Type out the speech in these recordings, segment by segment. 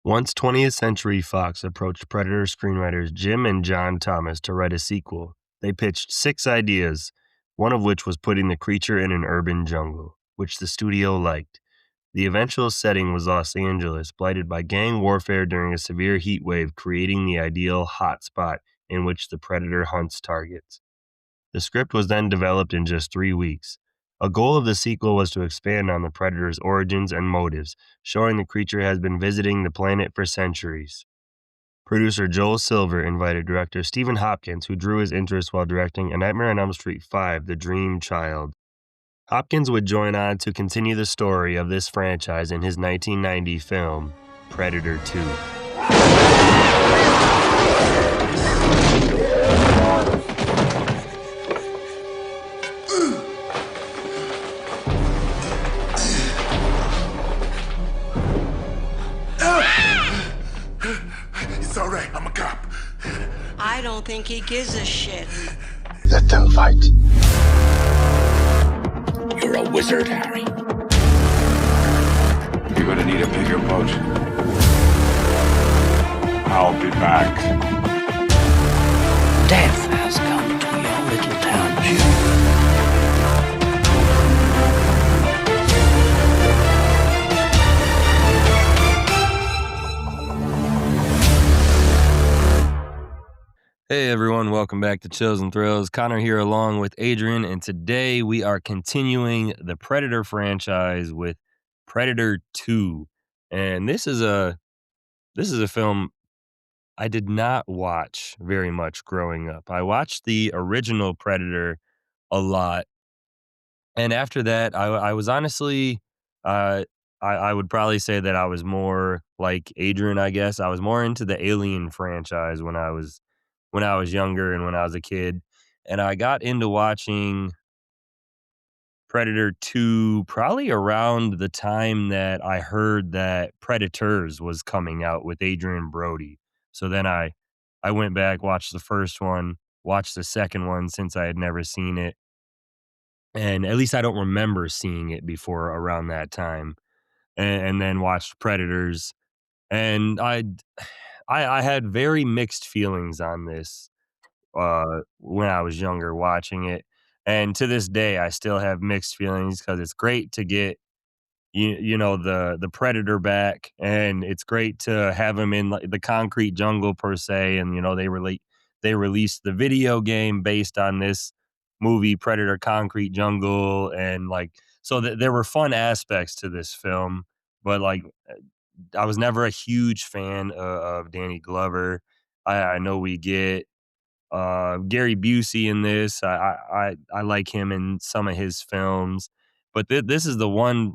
Once 20th Century Fox approached Predator screenwriters Jim and John Thomas to write a sequel. They pitched 6 ideas, one of which was putting the creature in an urban jungle, which the studio liked. The eventual setting was Los Angeles, blighted by gang warfare during a severe heat wave, creating the ideal hotspot in which the Predator hunts targets. The script was then developed in just 3 weeks. A goal of the sequel was to expand on the Predator's origins and motives, showing the creature has been visiting the planet for centuries. Producer Joel Silver invited director Stephen Hopkins, who drew his interest while directing A Nightmare on Elm Street 5, The Dream Child. Hopkins would join on to continue the story of this franchise in his 1990 film, Predator 2. It's all right, I'm a cop. I don't think he gives a shit. Let them fight. You're a wizard, Harry. You're gonna need a bigger boat. I'll be back. Death has come to your little town, Jim. Hey everyone, welcome back to Chills and Thrills. Connor here along with Adrian, and today we are continuing the Predator franchise with Predator 2. And this is a film I did not watch very much growing up. I watched the original Predator a lot, and after that I was honestly I would probably say that I was more like Adrian, I guess. I was more into the Alien franchise when I was younger and when I was a kid. And I got into watching Predator 2 probably around the time that I heard that Predators was coming out with Adrian Brody. So then I went back, watched the first one, watched the second one since I had never seen it. And at least I don't remember seeing it before around that time. And then watched Predators. And I had very mixed feelings on this when I was younger watching it. And to this day, I still have mixed feelings because it's great to get the Predator back, and it's great to have him in like the concrete jungle per se. And they released the video game based on this movie, Predator Concrete Jungle, and there were fun aspects to this film, but I was never a huge fan of Danny Glover. I know we get Gary Busey in this. I like him in some of his films, but this is the one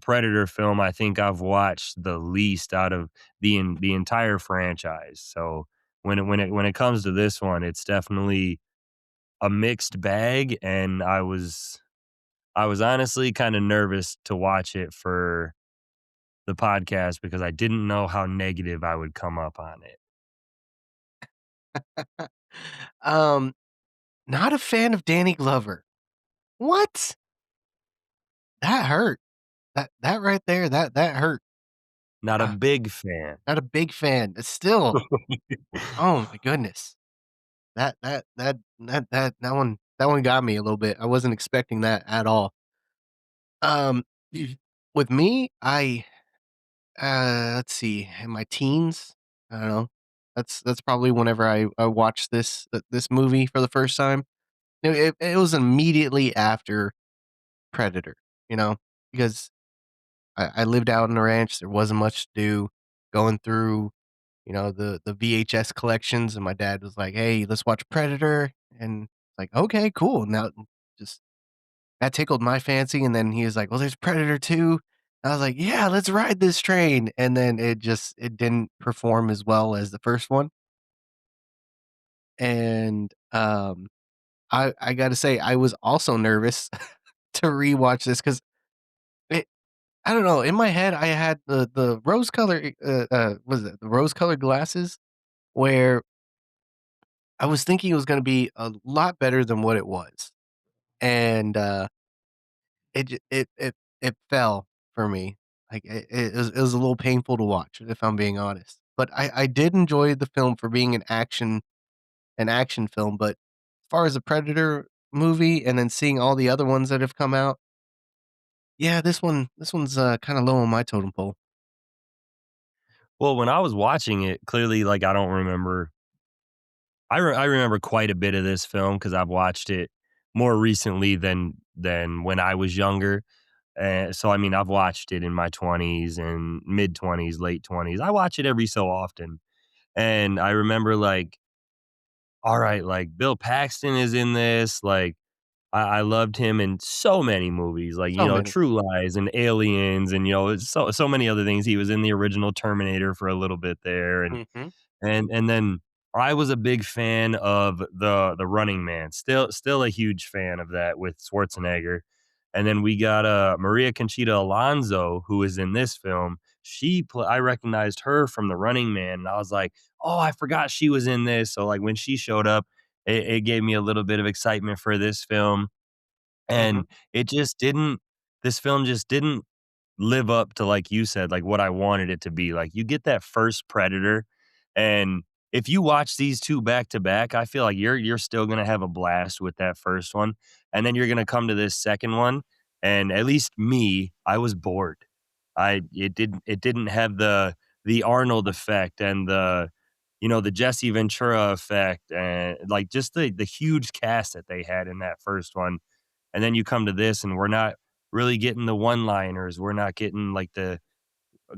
Predator film I think I've watched the least out of the entire franchise. So when it comes to this one, it's definitely a mixed bag, and I was honestly kind of nervous to watch it for the podcast because I didn't know how negative I would come up on it. Um, Not a fan of Danny Glover. What? That hurt. That right there, that hurt. Not a Ah, big fan. Not a big fan. It's still, oh my goodness. That one got me a little bit. I wasn't expecting that at all. Um, with me, let's see, in my teens, I don't know. That's probably whenever I watched this movie for the first time. It was immediately after Predator, you know, because I lived out on a ranch. There wasn't much to do. Going through, the VHS collections, and my dad was like, "Hey, let's watch Predator," and like, "Okay, cool." Now, just that tickled my fancy, and then he was like, "Well, there's Predator 2." I was like, "Yeah, let's ride this train," and then it didn't perform as well as the first one, and I got to say, I was also nervous to rewatch this because I don't know. In my head, I had the rose color. Was it the rose colored glasses? Where I was thinking it was going to be a lot better than what it was, and it fell for me. Like, it was a little painful to watch, if I'm being honest. But I did enjoy the film for being an action film, but as far as a Predator movie and then seeing all the other ones that have come out, yeah, this one's, kinda low on my totem pole. Well, when I was watching it, clearly, like, I don't remember I remember quite a bit of this film because 'cause I've watched it more recently than when I was younger, so, I mean, I've watched it in my 20s and mid-20s, late 20s. I watch it every so often, and I remember, like, alright, like, Bill Paxton is in this, like, I loved him in so many movies, like, So many. True Lies and Aliens and, so many other things. He was in the original Terminator for a little bit there, Mhm, and then I was a big fan of the Running Man, still a huge fan of that with Schwarzenegger, and then we got, Maria Conchita Alonso, who is in this film. I recognized her from The Running Man, and I was like, "Oh, I forgot she was in this," so, like, when she showed up, it gave me a little bit of excitement for this film, mhm, and it just didn't this film just didn't live up to, like you said, like, what I wanted it to be. Like, you get that first Predator, and if you watch these 2 back to back, I feel like you're still gonna have a blast with that first one, and then you're gonna come to this second one, and at least me, I was bored. It didn't have the Arnold effect and the Jesse Ventura effect and, like, just the huge cast that they had in that first one, and then you come to this, and we're not really getting the one-liners. We're not getting, like,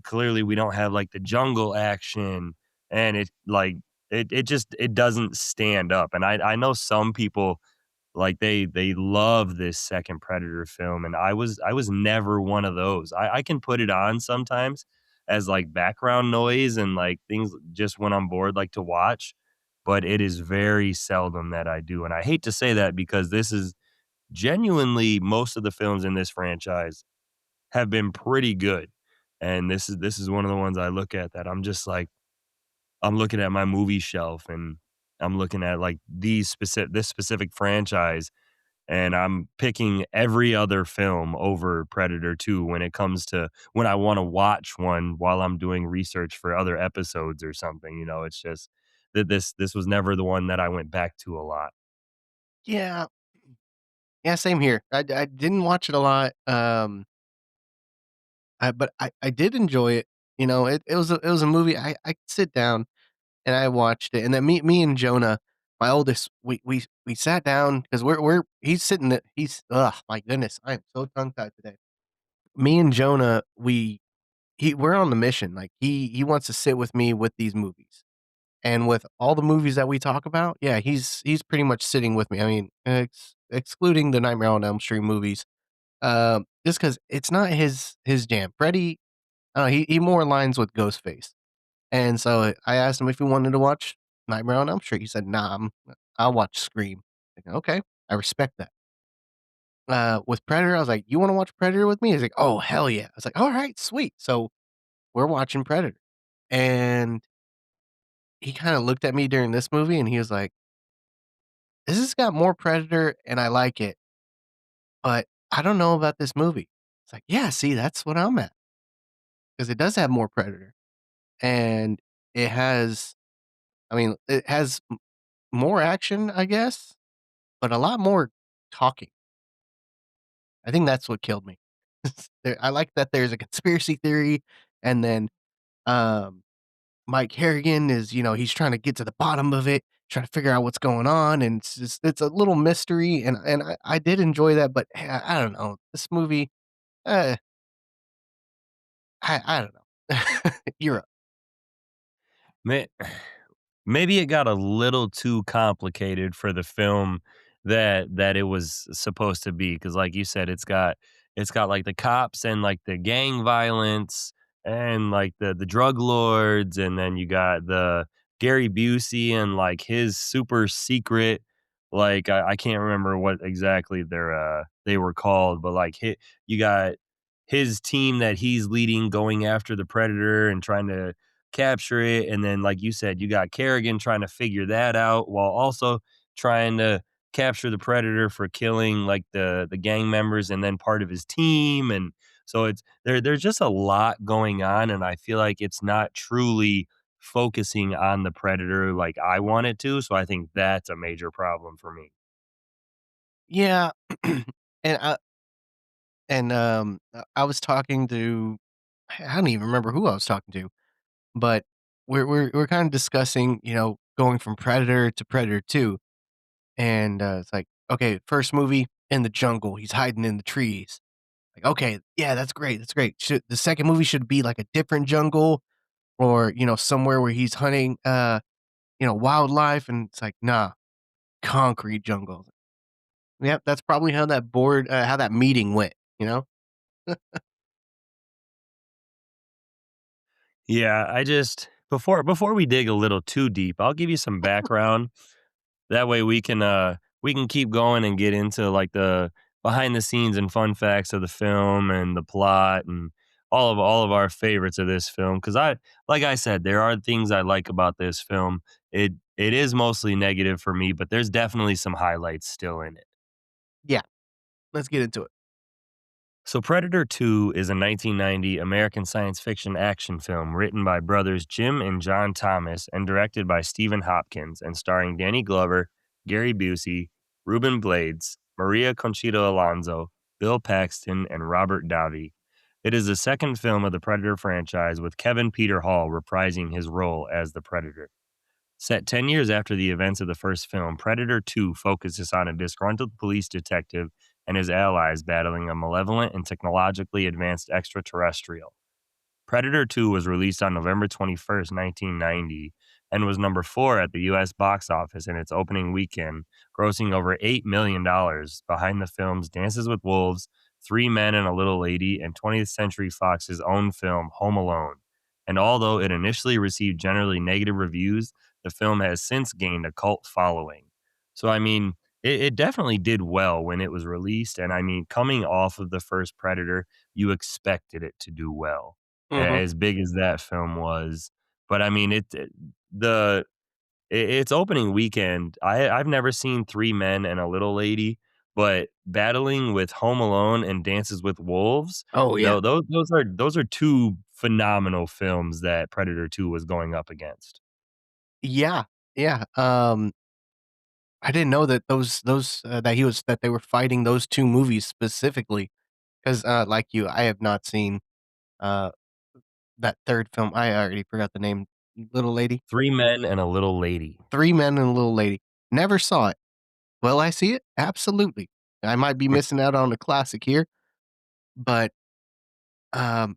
clearly, we don't have, like, the jungle action, and it doesn't stand up, and I know some people, like, they love this second Predator film, and I was never one of those. I can put it on sometimes as, like, background noise and, like, things just when I'm bored, like, to watch, but it is very seldom that I do, and I hate to say that because this is genuinely most of the films in this franchise have been pretty good, and this is one of the ones I look at that I'm just like I'm looking at my movie shelf, and I'm looking at, like, this specific franchise, and I'm picking every other film over Predator 2 when it comes to when I wanna watch one while I'm doing research for other episodes or something, it's just that this was never the one that I went back to a lot. yeah. Yeah, same here. I didn't watch it a lot, but I did enjoy it. It was a movie I could sit down and I watched it, and then me and Jonah, my oldest, we sat down because we're he's sitting there, my goodness, I am so tongue tied today. Me and Jonah, we're on the mission. Like he wants to sit with me with these movies. And with all the movies that we talk about, yeah, he's pretty much sitting with me. I mean, excluding the Nightmare on Elm Street movies, just because it's not his jam. Freddy, he more aligns with Ghostface, and so I asked him if he wanted to watch Nightmare on Elm Street. He said, "Nah, I'll watch Scream." Like, okay, I respect that. With Predator, I was like, "You want to watch Predator with me?" He's like, "Oh hell yeah!" I was like, "All right, sweet." So we're watching Predator, and he kind of looked at me during this movie, and he was like, "This has got more Predator, and I like it, but I don't know about this movie." It's like, "Yeah, see, that's what I'm at because it does have more Predator, and it has, I mean, it has more action, I guess, but a lot more talking." I think that's what killed me. I like that there's a conspiracy theory, and then um, Mike Harrigan is, he's trying to get to the bottom of it, trying to figure out what's going on, and it's a little mystery, and I did enjoy that, but I don't know, this movie, uh, I don't know. You're up. Ma Maybe it got a little too complicated for the film that it was supposed to be, because like you said, it's got, like, the cops and, like, the gang violence and, like, the drug lords, and then you got the Gary Busey and, like, his super secret, like, I can't remember what exactly they were called, but, like, you got his team that he's leading going after the Predator and trying to capture it, and then, like you said, you got Kerrigan trying to figure that out while also trying to capture the Predator for killing, like, the gang members and then part of his team, and So there's just a lot going on, and I feel like it's not truly focusing on the predator like I want it to. So I think that's a major problem for me. Yeah, and I was talking to I don't even remember who I was talking to, but we're kind of discussing, going from Predator to Predator 2, and, it's like, okay, first movie in the jungle, he's hiding in the trees. Like, okay, yeah, that's great. Should the second movie should be like a different jungle or, somewhere where he's hunting, wildlife, and it's like, nah, concrete jungle. Yep, that's probably how that meeting went, you know? Yeah, I just before we dig a little too deep, I'll give you some background. That way we can keep going and get into like the behind the scenes and fun facts of the film and the plot and all of our favorites of this film. Cause like I said, there are things I like about this film. It is mostly negative for me, but there's definitely some highlights still in it. Yeah, let's get into it. So, Predator 2 is a 1990 American science fiction action film written by brothers Jim and John Thomas and directed by Stephen Hopkins and starring Danny Glover, Gary Busey, Ruben Blades, Maria Conchita Alonso, Bill Paxton, and Robert Davi. It is the second film of the Predator franchise with Kevin Peter Hall reprising his role as the Predator. Set 10 years after the events of the first film, Predator 2 focuses on a disgruntled police detective and his allies battling a malevolent and technologically advanced extraterrestrial. Predator 2 was released on November 21st, 1990, and was number 4 at the U.S. box office in its opening weekend, grossing over $8 million behind the films Dances with Wolves, Three Men and a Little Lady, and 20th Century Fox's own film Home Alone. And although it initially received generally negative reviews, the film has since gained a cult following. So, I mean, it definitely did well when it was released. And I mean, coming off of the first Predator, you expected it to do well, Mhm. as big as that film was. But I mean, the its opening weekend, I've never seen Three Men and a Little Lady, but battling with Home Alone and Dances with Wolves, Oh, yeah. though those are two phenomenal films that Predator 2 was going up against. Yeah, yeah, I didn't know that that they were fighting those 2 movies specifically 'cause, like you, I have not seen, uh, that 3rd film. I already forgot the name. Little Lady? Three Men and a Little Lady. Three Men and a Little Lady. Never saw it. Will I see it? Absolutely. I might be missing out on a classic here, but, um,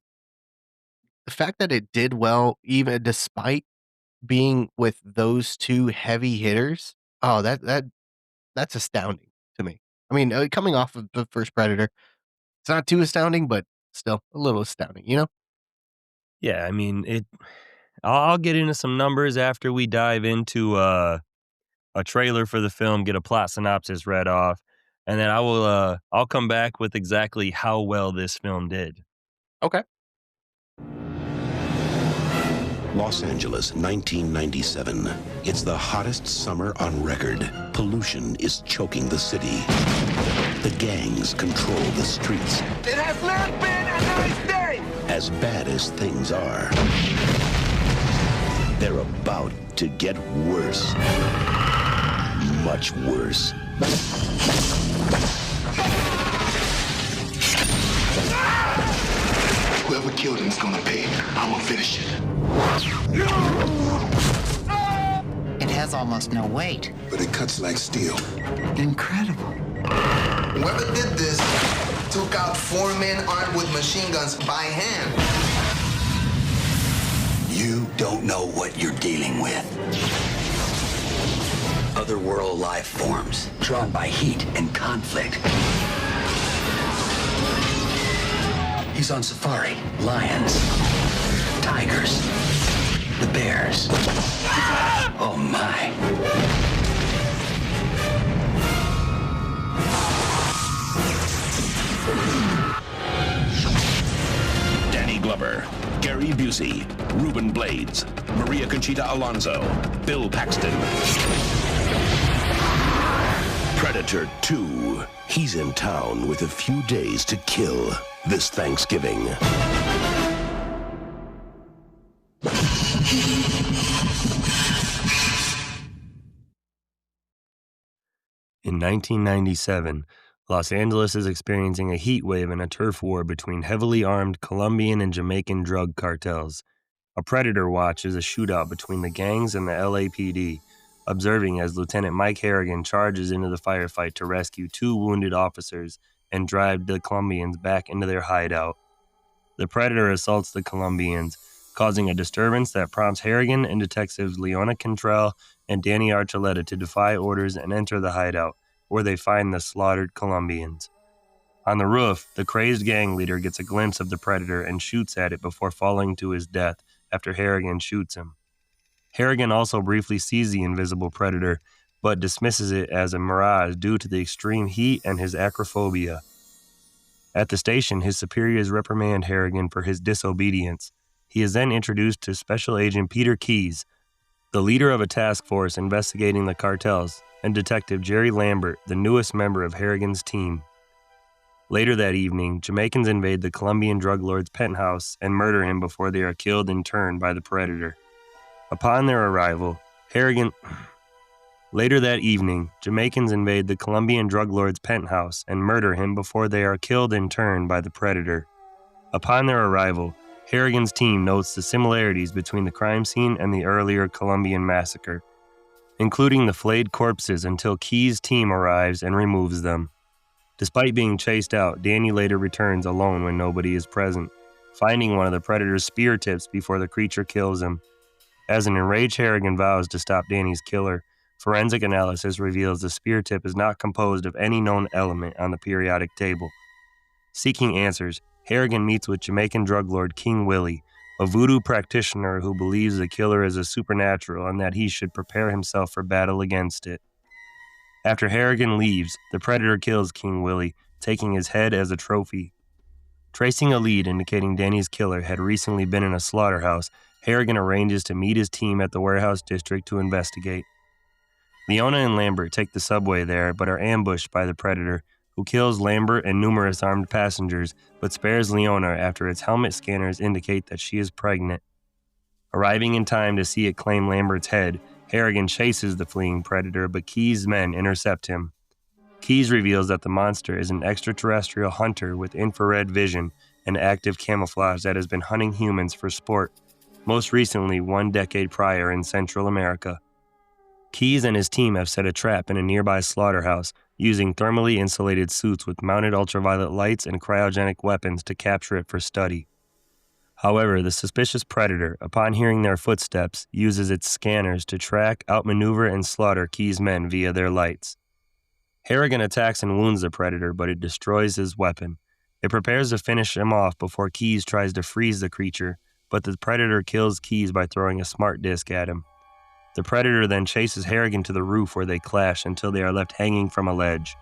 the fact that it did well even despite being with those 2 heavy hitters, oh, that's astounding to me. I mean, coming off of the first Predator, it's not too astounding, but still a little astounding, you know? Yeah, I mean, I'll get into some numbers after we dive into, a trailer for the film, get a plot synopsis read off, and then I'll come back with exactly how well this film did. Okay. Los Angeles, 1997. It's the hottest summer on record. Pollution is choking the city. The gangs control the streets. It has not been a nice day! As bad as things are, they're about to get worse. Much worse. Whoever killed him is gonna pay. I'm gonna finish it. It has almost no weight. But it cuts like steel. Incredible. Whoever did this took out 4 men armed with machine guns by hand. You don't know what you're dealing with. Otherworld life forms, drawn by heat and conflict. He's on safari. Lions, tigers, the bears. Oh my. Danny Glover, Gary Busey, Ruben Blades, Maria Conchita Alonso, Bill Paxton. Predator 2. He's in town with a few days to kill this Thanksgiving. In 1997, Los Angeles is experiencing a heat wave and a turf war between heavily armed Colombian and Jamaican drug cartels. A Predator watches a shootout between the gangs and the LAPD, observing as Lieutenant Mike Harrigan charges into the firefight to rescue 2 wounded officers and drive the Colombians back into their hideout. The Predator assaults the Colombians, causing a disturbance that prompts Harrigan and detectives Leona Cantrell and Danny Archuleta to defy orders and enter the hideout, where they find the slaughtered Colombians. On the roof, the crazed gang leader gets a glimpse of the Predator and shoots at it before falling to his death after Harrigan shoots him. Harrigan also briefly sees the invisible Predator, but dismisses it as a mirage due to the extreme heat and his acrophobia. At the station, his superiors reprimand Harrigan for his disobedience. He is then introduced to Special Agent Peter Keyes, the leader of a task force investigating the cartels, and Detective Jerry Lambert, the newest member of Harrigan's team. Later that evening, Jamaicans invade the Colombian drug lord's penthouse and murder him before they are killed in turn by the Predator. Upon their arrival, Later that evening, Jamaicans invade the Colombian drug lord's penthouse and murder him before they are killed in turn by the Predator. Upon their arrival, Harrigan's team notes the similarities between the crime scene and the earlier Colombian massacre, including the flayed corpses until Keyes' team arrives and removes them. Despite being chased out, Danny later returns alone when nobody is present, finding one of the Predator's spear tips before the creature kills him. As an enraged Harrigan vows to stop Danny's killer, forensic analysis reveals the spear tip is not composed of any known element on the periodic table. Seeking answers, Harrigan meets with Jamaican drug lord King Willie, a voodoo practitioner who believes the killer is a supernatural and that he should prepare himself for battle against it. After Harrigan leaves, the Predator kills King Willie, taking his head as a trophy. Tracing a lead indicating Danny's killer had recently been in a slaughterhouse, Harrigan arranges to meet his team at the warehouse district to investigate. Leona and Lambert take the subway there, but are ambushed by the Predator, who kills Lambert and numerous armed passengers, but spares Leona after its helmet scanners indicate that she is pregnant. Arriving in time to see it claim Lambert's head, Harrigan chases the fleeing Predator, but Keyes' men intercept him. Keyes reveals that the monster is an extraterrestrial hunter with infrared vision and active camouflage that has been hunting humans for sport, most recently 1 decade prior in Central America. Keyes and his team have set a trap in a nearby slaughterhouse, using thermally insulated suits with mounted ultraviolet lights and cryogenic weapons to capture it for study. However, the suspicious Predator, upon hearing their footsteps, uses its scanners to track, outmaneuver, and slaughter Keyes' men via their lights. Harrigan attacks and wounds the Predator, but it destroys his weapon. It prepares to finish him off before Keyes tries to freeze the creature, but the Predator kills Keyes by throwing a smart disc at him. The Predator then chases Harrigan to the roof where they clash until they are left hanging from a ledge.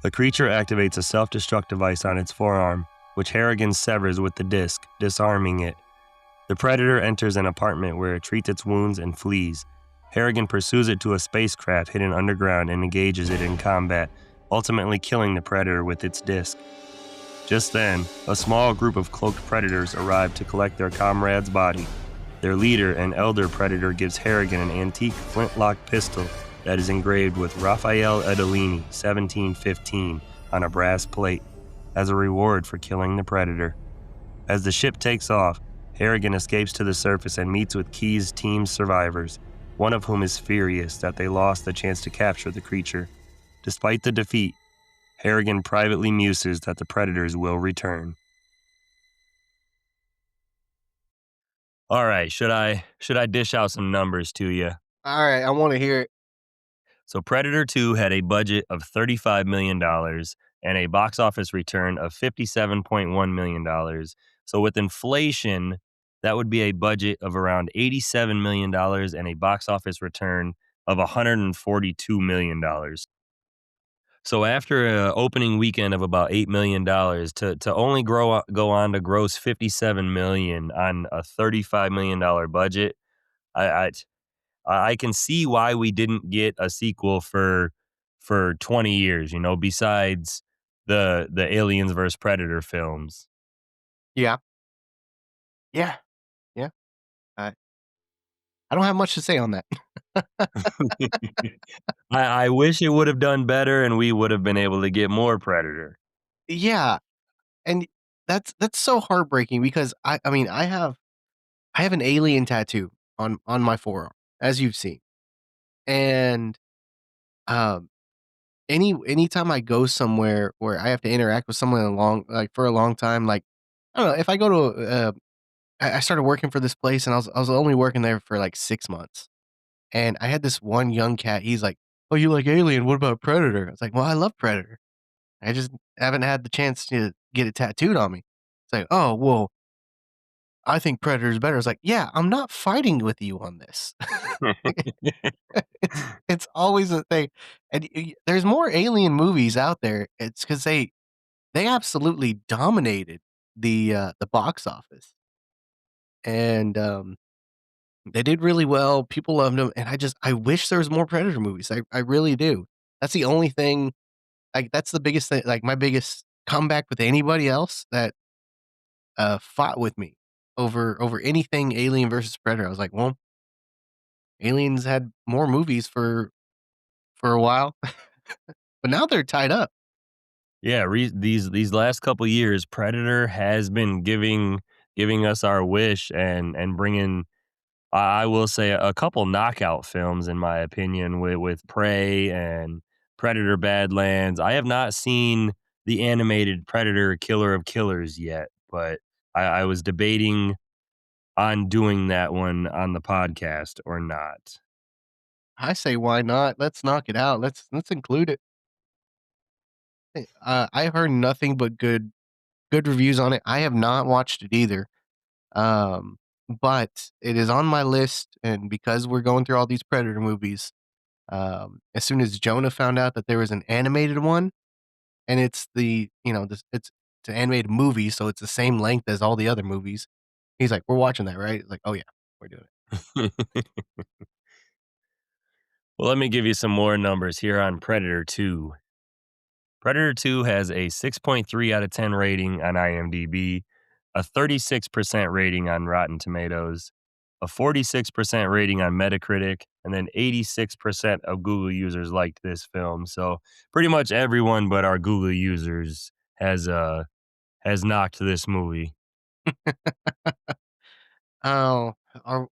The creature activates a self-destruct device on its forearm, which Harrigan severs with the disc, disarming it. The Predator enters an apartment where it treats its wounds and flees. Harrigan pursues it to a spacecraft hidden underground and engages it in combat, ultimately killing the Predator with its disc. Just then, a small group of cloaked Predators arrive to collect their comrade's body. Their leader, an elder Predator, gives Harrigan an antique flintlock pistol that is engraved with Raphael Edolini, 1715, on a brass plate, as a reward for killing the Predator. As the ship takes off, Harrigan escapes to the surface and meets with Keyes' team's survivors, one of whom is furious that they lost the chance to capture the creature. Despite the defeat, Harrigan privately muses that the Predators will return. All right, should I dish out some numbers to you? All right, I want to hear it. So Predator 2 had a budget of $35 million and a box office return of $57.1 million. So with inflation, that would be a budget of around $87 million and a box office return of $142 million. So after an opening weekend of about $8 million, to only go on to gross $57 million on a $35 million budget, I can see why we didn't get a sequel for for 20 years, besides the Aliens versus Predator films. Yeah. Yeah. Yeah. I I don't have much to say on that. I wish it would have done better and we would have been able to get more Predator. Yeah, and that's so heartbreaking because I mean, I have an alien tattoo on my forearm, as you've seen, and, um, anytime I go somewhere where I have to interact with someone for a long time, like, I don't know, if I go to, I started working for this place and I was only working there for, like, 6 months, and I had this one young cat, he's like, "Oh, you like Alien, what about Predator?" I was like, "Well, I love Predator. I just haven't had the chance to get it tattooed on me." It's like, "Oh, well, I think Predator is better." It's like, "Yeah, I'm not fighting with you on this." It's always a thing, and there's more Alien movies out there. It's because they absolutely dominated the box office, and, they did really well, people loved them, and I wish there was more Predator movies, I really do. That's the only thing like, that's the biggest thing like, my biggest comeback with anybody else that, fought with me over anything Alien versus Predator. I was like, "Well, Aliens had more movies for a while, but now they're tied up." Yeah, these last couple years, Predator has been giving us our wish and bringing, I will say, a couple knockout films in my opinion with Prey and Predator Badlands. I have not seen the animated Predator Killer of Killers yet, but I was debating on doing that one on the podcast or not. I say, "Why not? Let's knock it out. Let's include it." I've heard nothing but good reviews on it. I have not watched it either, um, but it is on my list, and because we're going through all these Predator movies, as soon as Jonah found out that there was an animated one, and it's the it's an animated movie, so it's the same length as all the other movies. He's like, "We're watching that, right?" It's like, "Oh, yeah, we're doing it." Well, let me give you some more numbers here on Predator 2. Predator 2 has a 6.3 out of 10 rating on IMDb, a 36% rating on Rotten Tomatoes, a 46% rating on Metacritic, and then 86% of Google users liked this film. So pretty much everyone but our Google users has knocked this movie. Oh, are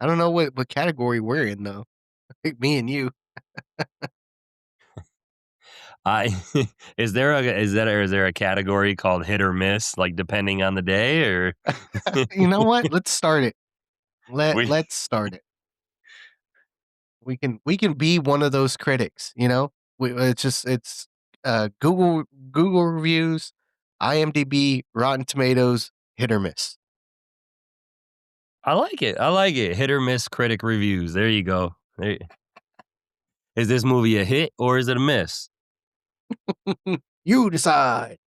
I don't know what category we're in, though. Like, me and you. I is there a category called hit or miss, like depending on the day, or You know what? Let's start it. we Let's start it. We can be one of those critics, you know? It's, Google reviews, IMDb, Rotten Tomatoes, hit or miss. I like it. I like it. Hit or miss critic reviews. There you go. Is this movie a hit or is it a miss? You decide.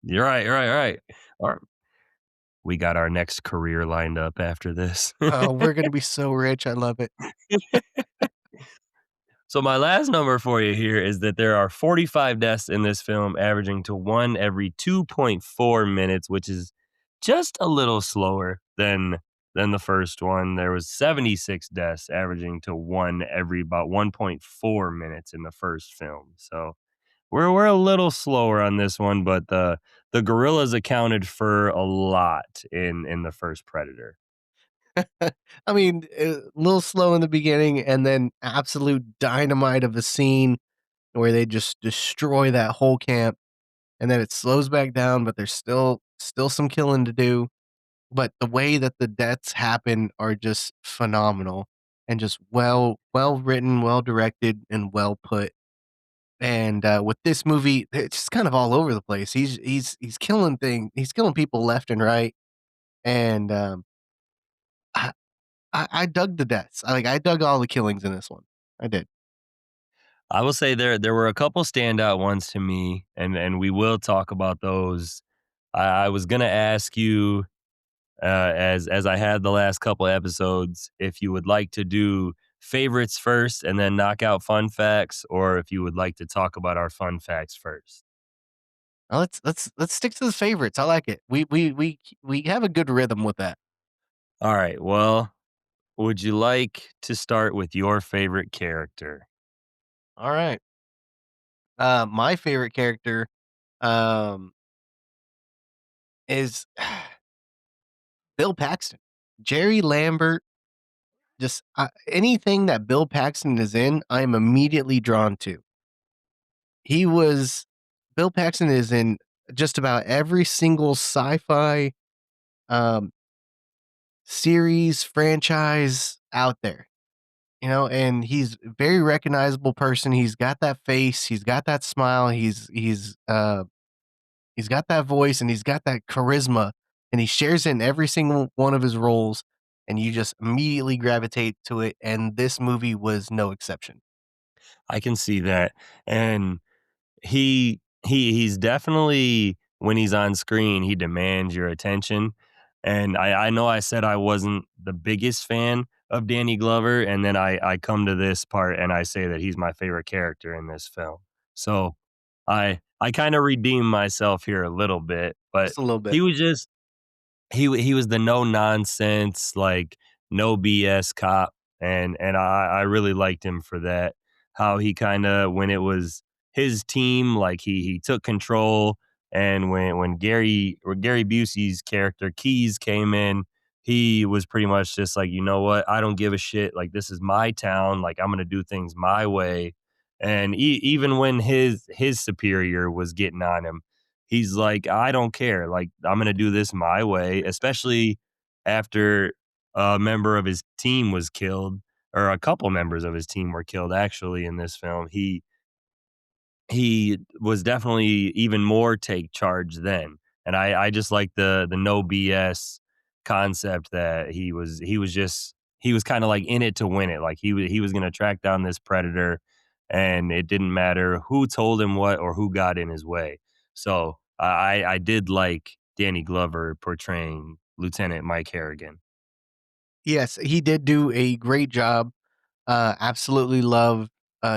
You're right, right. All right. We got our next career lined up after this. Oh, we're gonna be so rich, I love it. So my last number for you here is that there are 45 deaths in this film, averaging to one every 2.4 minutes, which is just a little slower than the first one. There was 76 deaths, averaging to one every about 1.4 minutes in the first film. So we're a little slower on this one, but the gorillas accounted for a lot in the first Predator. I mean, a little slow in the beginning and then absolute dynamite of a scene where they just destroy that whole camp, and then it slows back down, but there's still some killing to do. But the way that the deaths happen are just phenomenal and just well written, well directed, and well put. And, with this movie, it's just kind of all over the place. He's killing people left and right, and, I I dug the deaths. I dug all the killings in this one. I did. I will say there were a couple standout ones to me, and we will talk about those. I was gonna ask you, as I had the last couple episodes, if you would like to do favorites first and then knock out fun facts, or if you would like to talk about our fun facts first. Let's stick to the favorites. I like it. We have a good rhythm with that. All right. Well, would you like to start with your favorite character? All right. My favorite character um is Bill Paxton. Jerry Lambert, just anything that Bill Paxton is in, I am immediately drawn to. He was Bill Paxton is in just about every single sci-fi um series franchise out there. And he's a very recognizable person. He's got that face, he's got that smile, he's got that voice, and he's got that charisma, and he shares it in every single one of his roles, and you just immediately gravitate to it, and this movie was no exception. I can see that. And he's definitely when he's on screen, he demands your attention. And I know I said I wasn't the biggest fan of Danny Glover, and then I come to this part and I say that he's my favorite character in this film. So I kind of redeem myself here a little bit, but Just a little bit. he was just he was the no nonsense, like, no BS cop, and I really liked him for that. How he kinda when it was his team, like, he took control, and when Gary Busey's character, Keys, came in, he was pretty much just like, "You know what? I don't give a shit, like, this is my town, like, I'm gonna do things my way." And even when his superior was getting on him, he's like, "I don't care, like, I'm gonna do this my way," especially after a member of his team was killed, or a couple members of his team were killed actually in this film. He was definitely even more take charge then, and I just like the no BS concept that he was kinda, like, in it to win it, like, he was gonna track down this predator, and it didn't matter who told him what or who got in his way. So, I did like Danny Glover portraying Lieutenant Mike Harrigan. Yes, he did do a great job. Absolutely love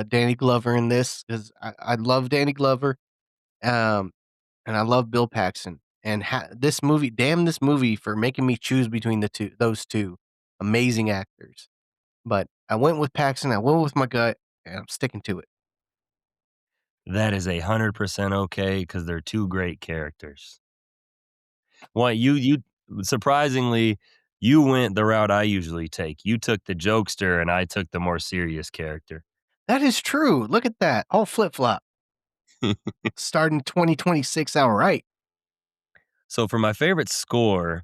Danny Glover in this, 'cause I love Danny Glover, um, and I love Bill Paxton. And this movie, damn this movie for making me choose between those two amazing actors. But I went with Paxton, I went with my gut, and I'm sticking to it. That is 100% okay because 'cause they're 2 great characters. Well, you surprisingly, you went the route I usually take. You took the jokester, and I took the more serious character. That is true. Look at that. All flip flop. Starting 2026 out right. So for my favorite score,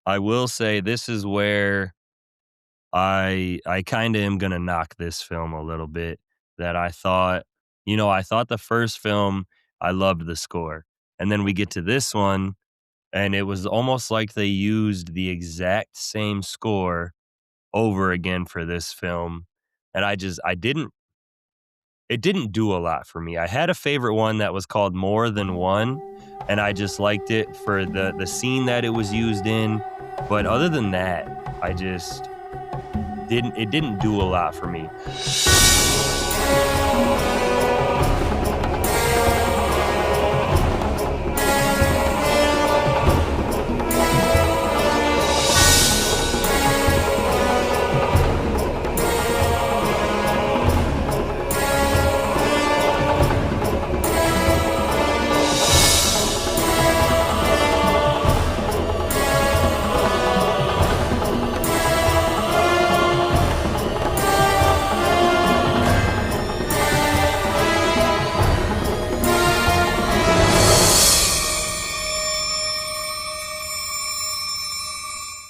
I will say this is where I kinda am gonna knock this film a little bit, that I thought I thought the first film, I loved the score, and then we get to this one, and it was almost like they used the exact same score over again for this film, and I didn't it didn't do a lot for me. I had a favorite one that was called More Than One, and I just liked it for the scene that it was used in, but other than that, I just didn't do a lot for me.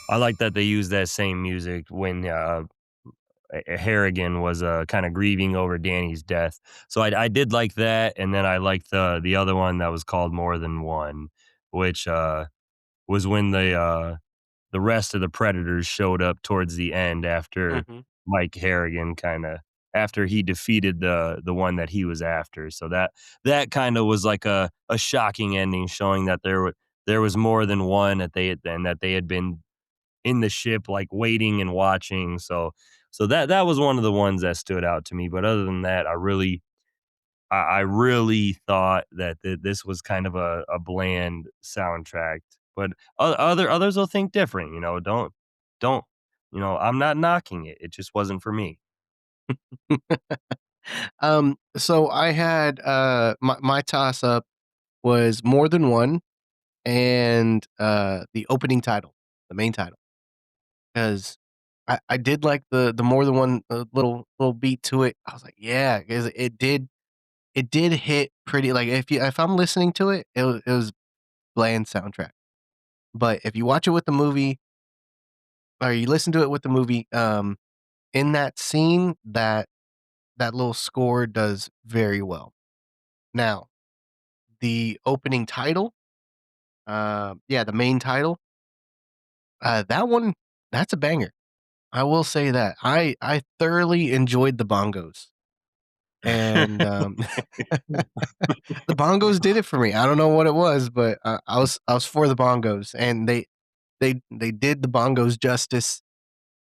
I like that they used that same music when, Harrigan was, kinda grieving over Danny's death. So I did like that, and then I liked the other one that was called More Than One, which, was when the rest of the Predators showed up towards the end after Mhm. Mike Harrigan after he defeated the one that he was after. So that kinda was like a shocking ending showing that there was more than one that they had been in the ship, like, waiting and watching. So So that was one of the ones that stood out to me. But other than that, I really thought that this was kind of a bland soundtrack. But others will think different. Don't I'm not knocking it. It just wasn't for me. So I had my toss up was More Than One and the opening title, the main title, because I did like the More Than One little beat to it. I was like, yeah, because it did hit pretty. Like if I'm listening to it, it was bland soundtrack. But if you watch it with the movie or you listen to it with the movie, in that scene, that little score does very well. Now, the opening title, yeah, the main title, that one, that's a banger. I will say that. I thoroughly enjoyed the bongos, and, the bongos did it for me. I don't know what it was, but I was for the bongos, and they did the bongos justice,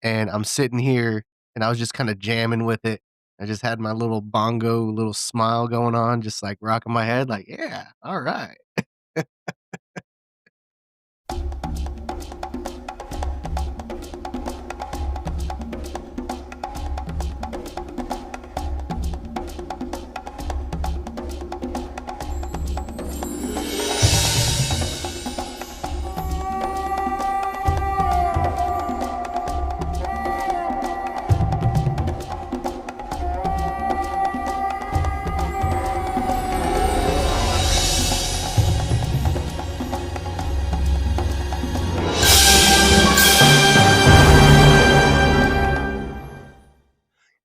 and I'm sitting here, and I was just kinda jamming with it. I just had my little bongo little smile going on, just, like, rocking my head like, "Yeah, alright."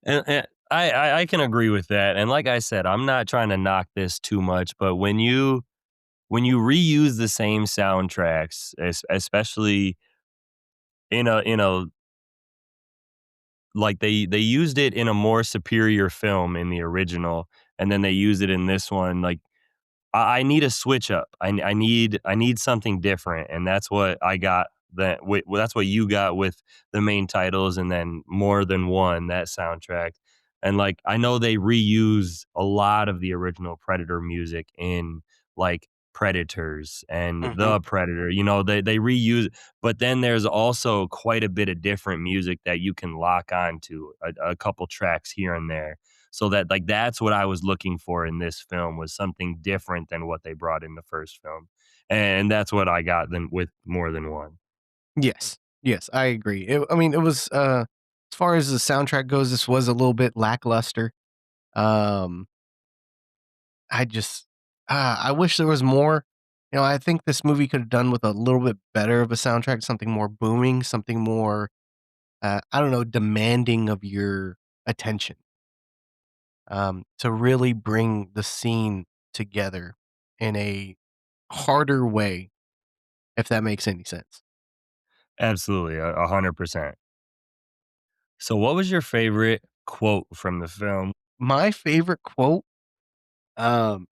And I can agree with that. And like I said, I'm not trying to knock this too much, but when you reuse the same soundtracks, especially in a like they used it in a more superior film in the original, and then they use it in this one, like I need a switch up. I need something different, and that's what I got. That's what you got with the main titles, and then More Than One, that soundtrack. And like I know they reuse a lot of the original Predator music in like Predators and Mhm. The Predator. They reuse, but then there's also quite a bit of different music that you can lock on to a couple tracks here and there, so that like that's what I was looking for in this film, was something different than what they brought in the first film. And that's what I got then with More Than One. Yes. Yes, I agree. I mean, it was, as far as the soundtrack goes, this was a little bit lackluster. Um, I just, I wish there was more. I think this movie could have done with a little bit better of a soundtrack, something more booming, something more, I don't know, demanding of your attention, to really bring the scene together in a harder way, if that makes any sense. Absolutely, 100%. So what was your favorite quote from the film? My favorite quote, um,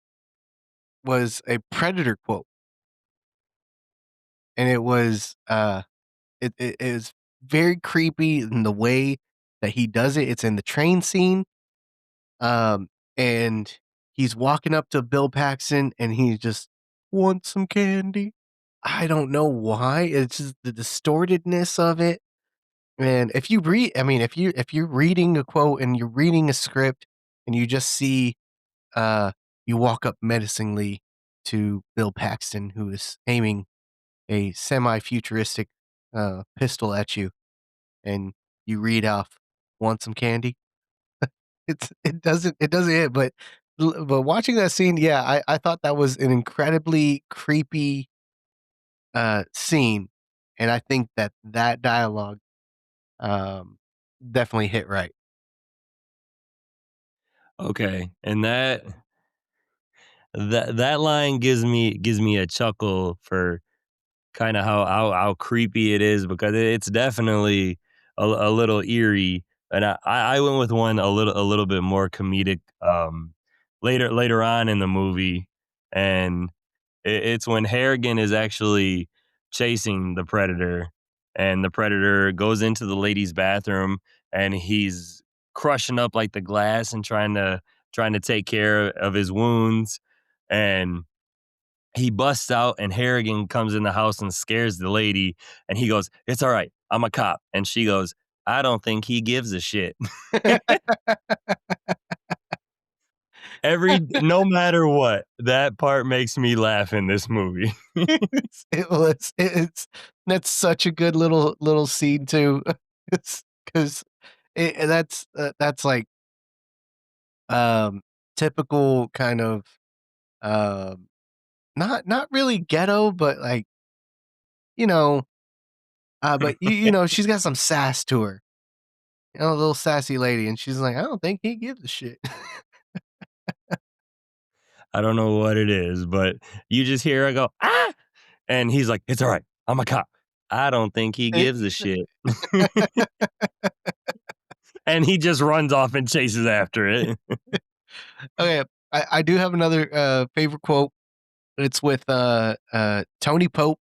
was a Predator quote, and it was, it is very creepy in the way that he does it. It's in the train scene, um, and he's walking up to Bill Paxton, and he's just, "Want some candy?" I don't know why, it's just the distortedness of it, and if you read I mean, if you're reading a quote and you're reading a script and you just see, uh, you walk up menacingly to Bill Paxton, who is aiming a semi-futuristic, pistol at you, and you read off, "Want some candy?" It doesn't hit, but watching that scene, yeah, I thought that was an incredibly creepy, scene, and I think that dialogue, um, definitely hit right. Okay, and that line gives me a chuckle for kind of how creepy it is, because it's definitely a little eerie. And I went with one a little bit more comedic, later on in the movie, and it's when Harrigan is actually chasing the Predator, and the Predator goes into the lady's bathroom, and he's crushing up like the glass and trying to take care of his wounds, and he busts out, and Harrigan comes in the house and scares the lady, and he goes, "It's all right, I'm a cop," and she goes, "I don't think he gives a shit." No matter what, that part makes me laugh in this movie. It's that's such a good little scene too. It's 'cause that's like, um, typical kind of, um, not really ghetto, but like, you know, but you know, she's got some sass to her. You know, a little sassy lady, and she's like, "I don't think he gives a shit." I don't know what it is, but you just hear her go, "Ah!" And he's like, "It's all right, I'm a cop. I don't think he gives a shit." And he just runs off and chases after it. Okay, I do have another, favorite quote. It's with, Tony Pope.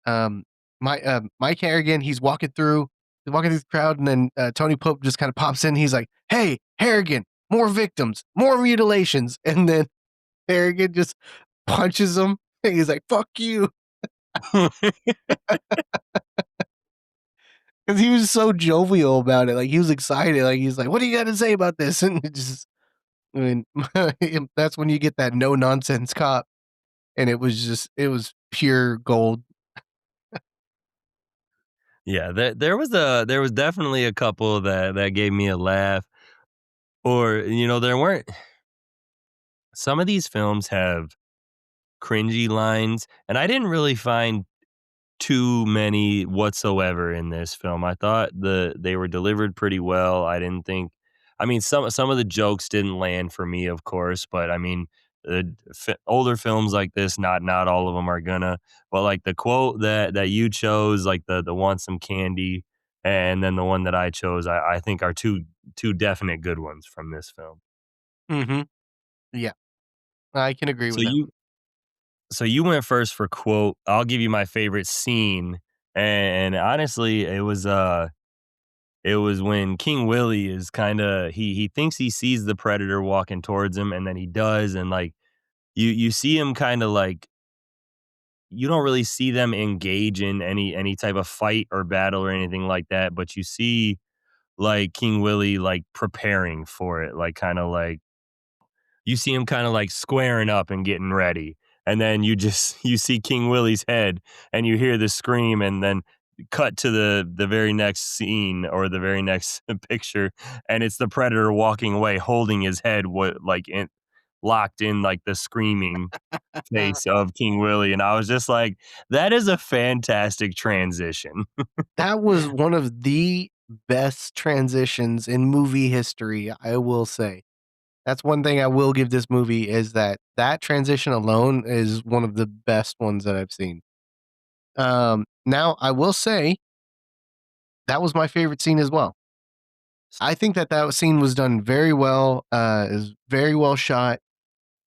Mike Harrigan, he's walking through the crowd, and then, Tony Pope just kinda pops in, he's like, "Hey, Harrigan, more victims, more mutilations," and then Harrigan just punches him, and he's like, "Fuck you," 'cause he was so jovial about it, like, he was excited, like, he's like, "What do you got to say about this?" And it just I mean, that's when you get that no nonsense cop, and it was pure gold. Yeah, there was definitely a couple that gave me a laugh, or, there weren't some of these films have cringy lines, and I didn't really find too many whatsoever in this film. I thought they were delivered pretty well. I didn't think I mean, some of the jokes didn't land for me, of course, but I mean, older films like this, not all of them are gonna. But like the quote that you chose, like the want some candy, and then the one that I chose, I think are two definite good ones from this film. Mhm. Yeah, I can agree So with that you one. so you went first for quote. I'll give you my favorite scene, and honestly, it was when King Willie is kinda he thinks he sees the Predator walking towards him, and then he does, and, like, you see him kinda, like you don't really see them engage in any type of fight or battle or anything like that, but you see, like, King Willie, like, preparing for it, like, kinda like you see him kinda, like, squaring up and getting ready, and then you just you see King Willie's head, and you hear the scream, and then cut to the very next scene or the very next picture, and it's the Predator walking away holding his head locked in, like, the screaming face of King Willie, and I was just like, "That is a fantastic transition." That was one of the best transitions in movie history, I will say. That's one thing I will give this movie is that transition alone is one of the best ones that I've seen. Now I will say that was my favorite scene as well. I think that scene was done very well, is very well shot.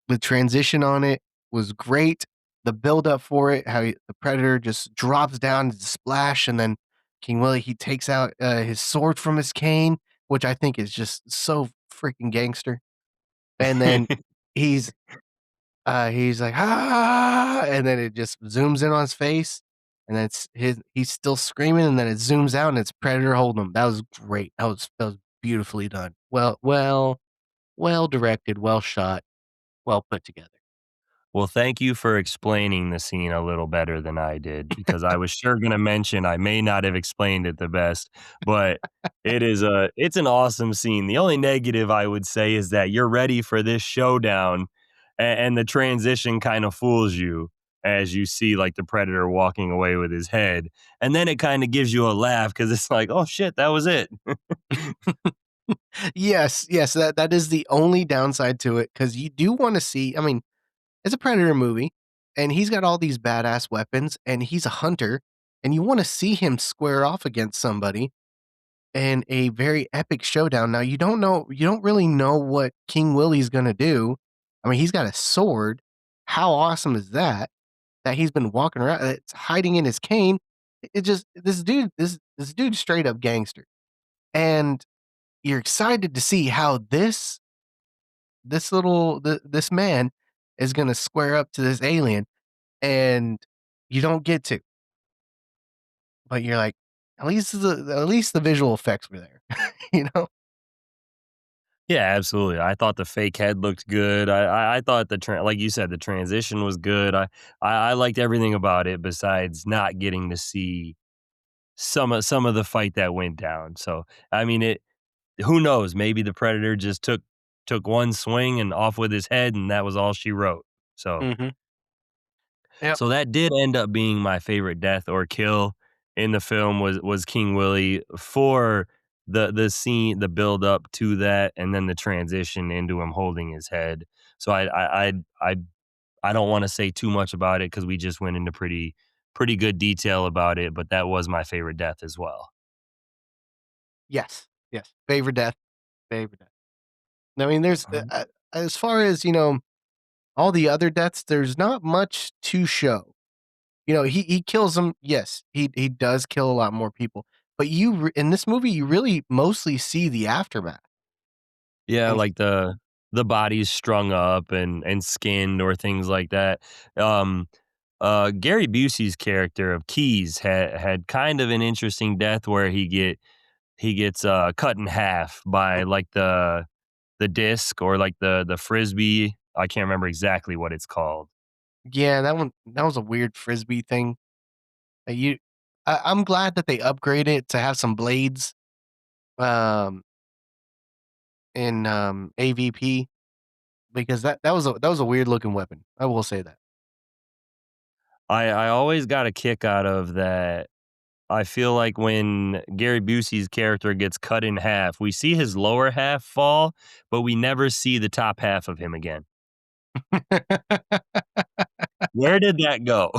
The transition on it was great. The buildup for it, the Predator just drops down to splash, and then King Willie, he takes out, his sword from his cane, which I think is just so freaking gangster, and then he's, he's like, "Ah," and then it just zooms in on his face, and then he's still screaming, and then it zooms out, and it's Predator holding him. That was great. That was beautifully done. Well directed, well shot, well put together. Well, thank you for explaining the scene a little better than I did, because I was sure gonna mention I may not have explained it the best, but it's an awesome scene. The only negative I would say is that you're ready for this showdown, and the transition kinda fools you as you see, like, the Predator walking away with his head, and then it kinda gives you a laugh because it's like, "Oh, shit, that was it." Yes, that is the only downside to it because you do wanna see I mean, it's a Predator movie, and he's got all these badass weapons, and he's a hunter, and you wanna see him square off against somebody in a very epic showdown. Now, you don't really know what King Willie's gonna do. I mean, he's got a sword. How awesome is that? That he's been walking around it's hiding in his cane, It just this dude straight up gangster, and you're excited to see how this man is gonna square up to this alien, and you don't get to, but you're like, at least the visual effects were there, you know? Yeah, absolutely. I thought the fake head looked good. I thought like you said, the transition was good. I liked everything about it besides not getting to see some of the fight that went down. So, I mean, it who knows? Maybe the Predator just took one swing and off with his head, and that was all she wrote. So, Mhm. Yep. so that did end up being my favorite death or kill in the film was King Willie for the scene, the build up to that, and then the transition into him holding his head. So I I don't want to say too much about it because we just went into pretty good detail about it, but that was my favorite death as well. Yes. Yes. Favorite death, favorite death. I mean, as far as, all the other deaths, there's not much to show. He kills them. Yes, he does kill a lot more people, but in this movie, you really mostly see the aftermath. Yeah, And like the bodies strung up and skinned or things like that. Um, Gary Busey's character of Keys had kind of an interesting death where he gets cut in half by like the disc or like the frisbee. I can't remember exactly what it's called. yeah, that was a weird frisbee thing. That you, I'm glad that they upgrade it to have some blades, um, in AVP, because that was a weird looking weapon. I will say that. I always got a kick out of that. I feel like when Gary Busey's character gets cut in half, we see his lower half fall, but we never see the top half of him again. Where did that go?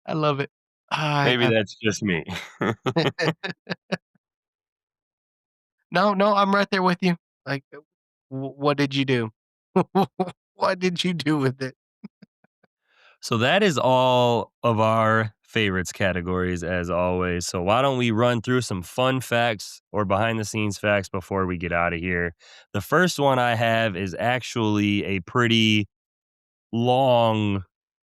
I love it. I, Maybe that's just me. no, no, I'm right there with you. Like, what did you do? What did you do with it? So that is all of our favorites categories as always. So why don't we run through some fun facts or behind the scenes facts before we get out of here? The first one I have is actually a pretty long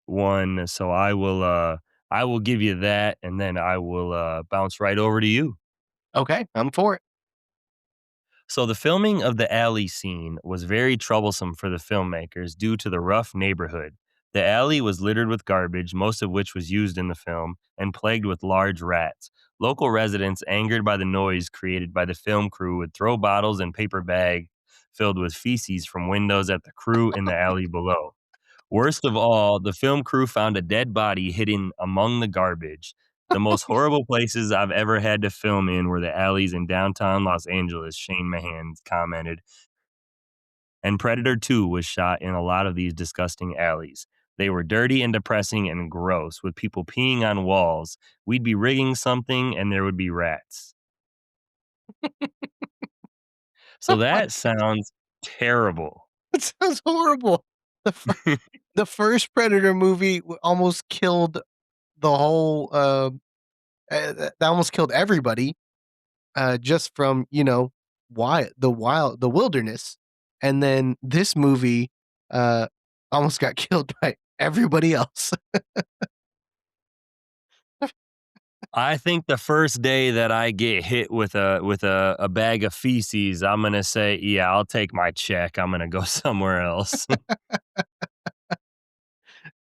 one, so I will give you that and then I will bounce right over to you. Okay, I'm for it. So, the filming of the alley scene was very troublesome for the filmmakers due to the rough neighborhood. The alley was littered with garbage, most of which was used in the film, and plagued with large rats. Local residents, angered by the noise created by the film crew, would throw bottles and paper bags filled with feces from windows at the crew in the alley below. Worst of all, the film crew found a dead body hidden among the garbage. The most horrible places I've ever had to film in were the alleys in downtown Los Angeles, Shane Mahan commented. And Predator 2 was shot in a lot of these disgusting alleys. They were dirty and depressing and gross, with people peeing on walls. We'd be rigging something and there would be rats. So that sounds terrible. It sounds horrible. The fir- the first Predator movie almost killed the whole. That almost killed everybody. Just from the wilderness, and then this movie uh almost got killed by everybody else. I think the first day that I get hit with a bag of feces, I'm gonna say, yeah, I'll take my check. I'm gonna go somewhere else.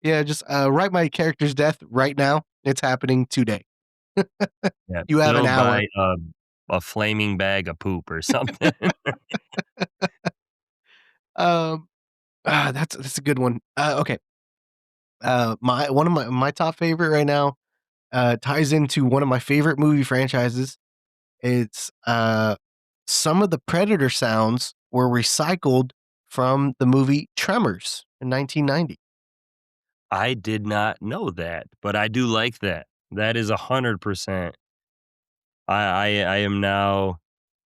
Yeah, just write my character's death right now. It's happening today. Yeah, You have an killed hour. by a flaming bag of poop or something. Um, that's a good one. Okay. My one of my top favorite right now ties into one of my favorite movie franchises. It's some of the Predator sounds were recycled from the movie Tremors in 1990. I did not know that, but I do like that. That is 100%. I am now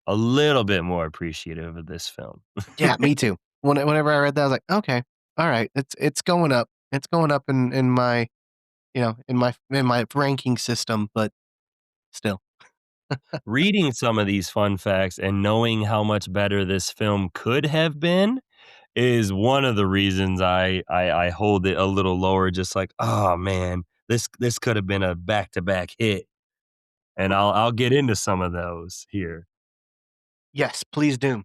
a little bit more appreciative of this film. Yeah, me too. Whenever I read that, I was like, okay, all right, it's going up. It's going up in my in my ranking system, but still. Reading some of these fun facts and knowing how much better this film could have been is one of the reasons I hold it a little lower, just like, "Oh, man, this could have been a back-to-back hit," and I'll get into some of those here. Yes, please do.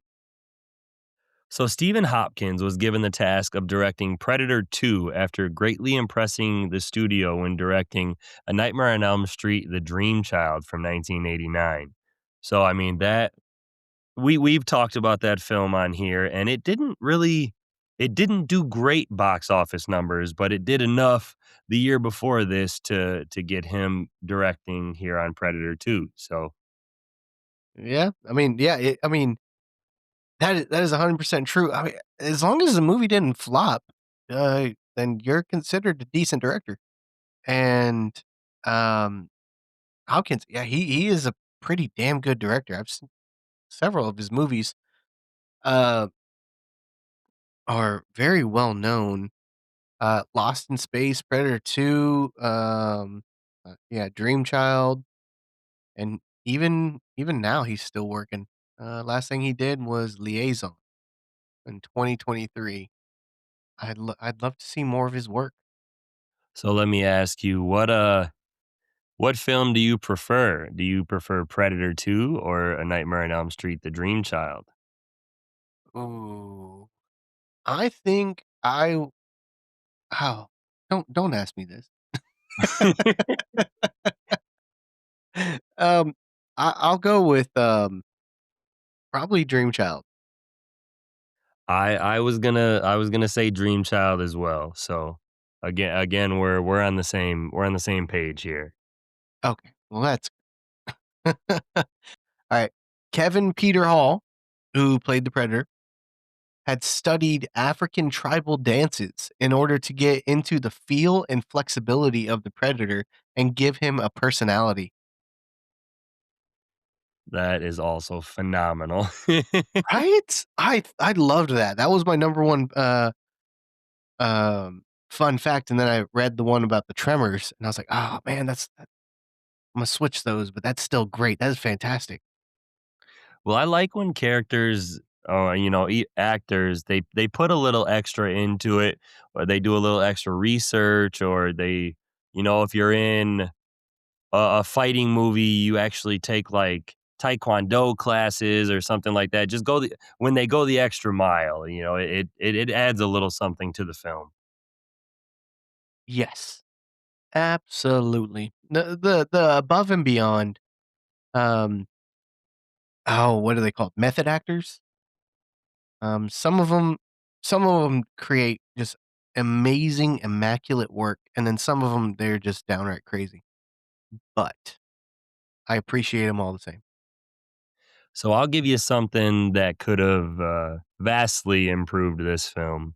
So Stephen Hopkins was given the task of directing Predator 2 after greatly impressing the studio when directing A Nightmare on Elm Street: The Dream Child from 1989. So I mean that we've talked about that film on here, and it didn't do great box office numbers, but it did enough the year before this to get him directing here on Predator 2. So Yeah, that is 100% true. I mean, as long as the movie didn't flop, then you're considered a decent director. And, um, Hopkins, yeah, he is a pretty damn good director. I've seen several of his movies, uh, are very well known. Lost in Space, Predator 2, yeah, Dream Child, and even now he's still working. Last thing he did was Liaison in 2023. I'd love to see more of his work. so let me ask you, what film do you prefer? Do you prefer Predator 2 or A Nightmare on Elm Street: The Dream Child? Ooh, I think I oh, don't ask me this. Um, I'll go with, probably Dream Child. I was gonna say Dream Child as well. So again we're on the same page here. Okay, well, that's alright. Kevin Peter Hall, who played the Predator, had studied African tribal dances in order to get into the feel and flexibility of the Predator and give him a personality. That is also phenomenal. Right? I loved that. That was my number 1, fun fact, and then I read the one about the tremors, and I was like, "Oh, man, Imma switch those, but that's still great. That is fantastic." Well, I like when characters or actors they put a little extra into it, or they do a little extra research, or they if you're in a fighting movie, you actually take like taekwondo classes or something like that. Just when they go the extra mile, it adds a little something to the film. Yes, absolutely. The above and beyond, um, oh, what are they called? Method actors? Some of them create just amazing, immaculate work, and then some of them 'em, they're just downright crazy, but I appreciate them all the same. So I'll give you something that could have vastly improved this film.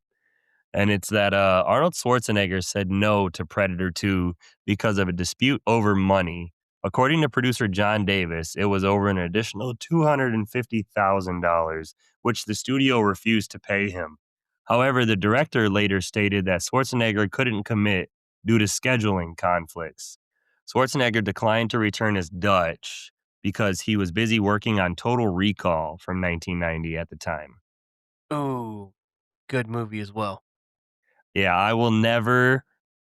And it's that Arnold Schwarzenegger said no to Predator 2 because of a dispute over money. According to producer John Davis, it was over an additional $250,000, which the studio refused to pay him. However, the director later stated that Schwarzenegger couldn't commit due to scheduling conflicts. Schwarzenegger declined to return as Dutch because he was busy working on Total Recall from 1990 at the time. Oh, good movie as well. Yeah, I will never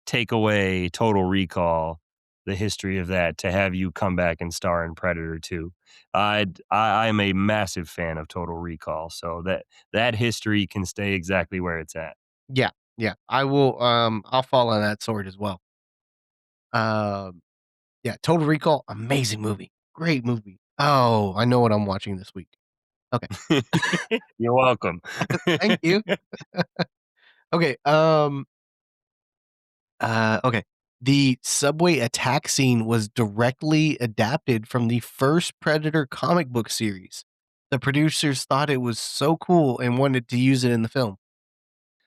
take away Total Recall, the history of that, to have you come back and star in Predator 2. I am a massive fan of Total Recall, so that history can stay exactly where it's at. Yeah, yeah, I'll fall on that sword as well. Um, yeah, Total Recall, amazing movie, great movie. Oh, I know what I'm watching this week. Okay, You're welcome. thank you. Okay, okay. The subway attack scene was directly adapted from the first Predator comic book series. The producers thought it was so cool and wanted to use it in the film.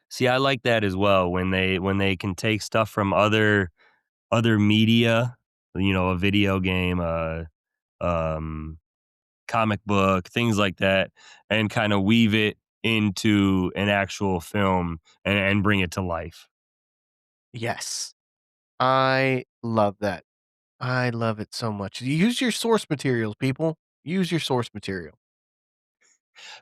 See, I like that as well when they can take stuff from other media, a video game, um comic book, things like that, and kind of weave it into an actual film and bring it to life. Yes. I love that. I love it so much. Use your source materials, people. Use your source material.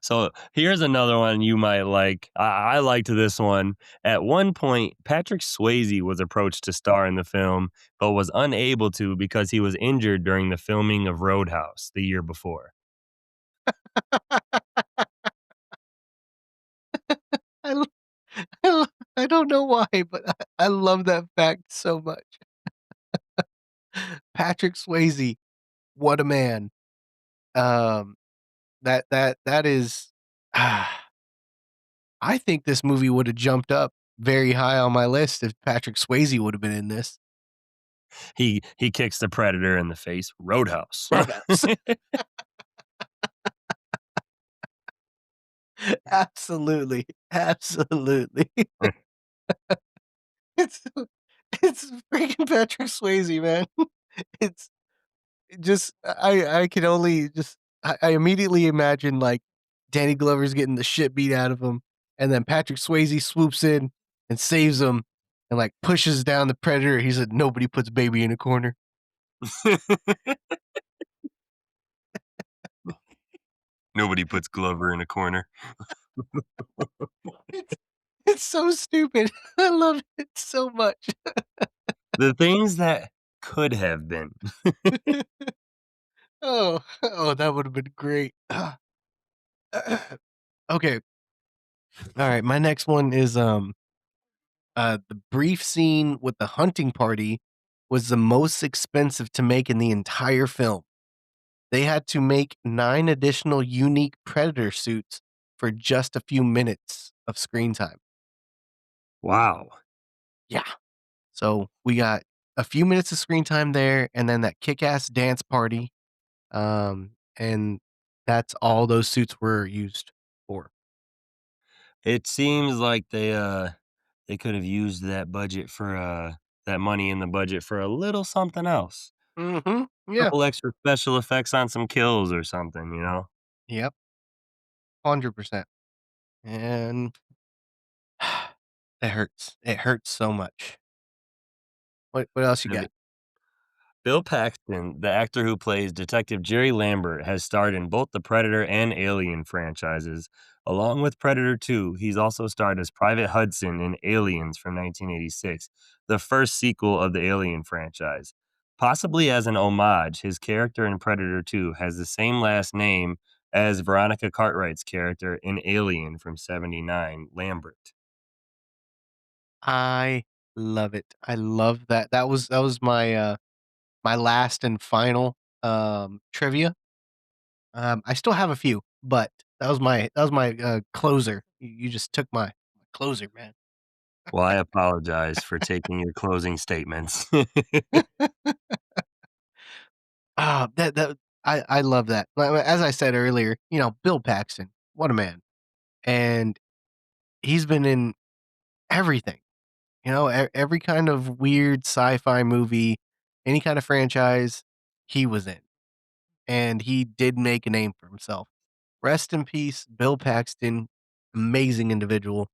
So here's another one you might like. I liked this one. At one point, Patrick Swayze was approached to star in the film, but was unable to because he was injured during the filming of Roadhouse the year before. I l I l I don't know why, but I love that fact so much. Patrick Swayze, what a man. Um, that is I think this movie would have jumped up very high on my list if Patrick Swayze would have been in this. He kicks the predator in the face. Roadhouse. Roadhouse. Absolutely, absolutely. It's it's freaking Patrick Swayze, man. It's just I can only just I immediately imagine, like, Danny Glover's getting the shit beat out of him, and then Patrick Swayze swoops in and saves him and, like, pushes down the predator. He said, "Nobody puts baby in a corner." Nobody puts Glover in a corner. It's it's so stupid. I love it so much. The things that could have been. Oh, that would've been great. Okay. Alright, my next one is, the brief scene with the hunting party was the most expensive to make in the entire film. They had to make 9 additional unique Predator suits for just a few minutes of screen time. Wow. Yeah. So, we got a few minutes of screen time there, and then that kick-ass dance party, and that's all those suits were used for. It seems like they could have used that money in the budget for a little something else. Mhm. Yeah. Couple extra special effects on some kills or something, you know? Yep. 100%. And it hurts. It hurts so much. What else you I mean, got? Bill Paxton, the actor who plays Detective Jerry Lambert, has starred in both the Predator and Alien franchises. Along with Predator 2, he's also starred as Private Hudson in Aliens from 1986, the first sequel of the Alien franchise. Possibly as an homage, his character in Predator 2 has the same last name as Veronica Cartwright's character in Alien from '79, Lambert. I love it. I love that. That was my, my last and final, trivia. I still have a few, but that was my closer. You just took my closer, man. Well, I apologize for taking your closing statements. That I love that. As I said earlier, Bill Paxton, what a man. And he's been in everything, every kind of weird sci-fi movie, any kind of franchise he was in, and he did make a name for himself. Rest in peace, Bill Paxton, amazing individual.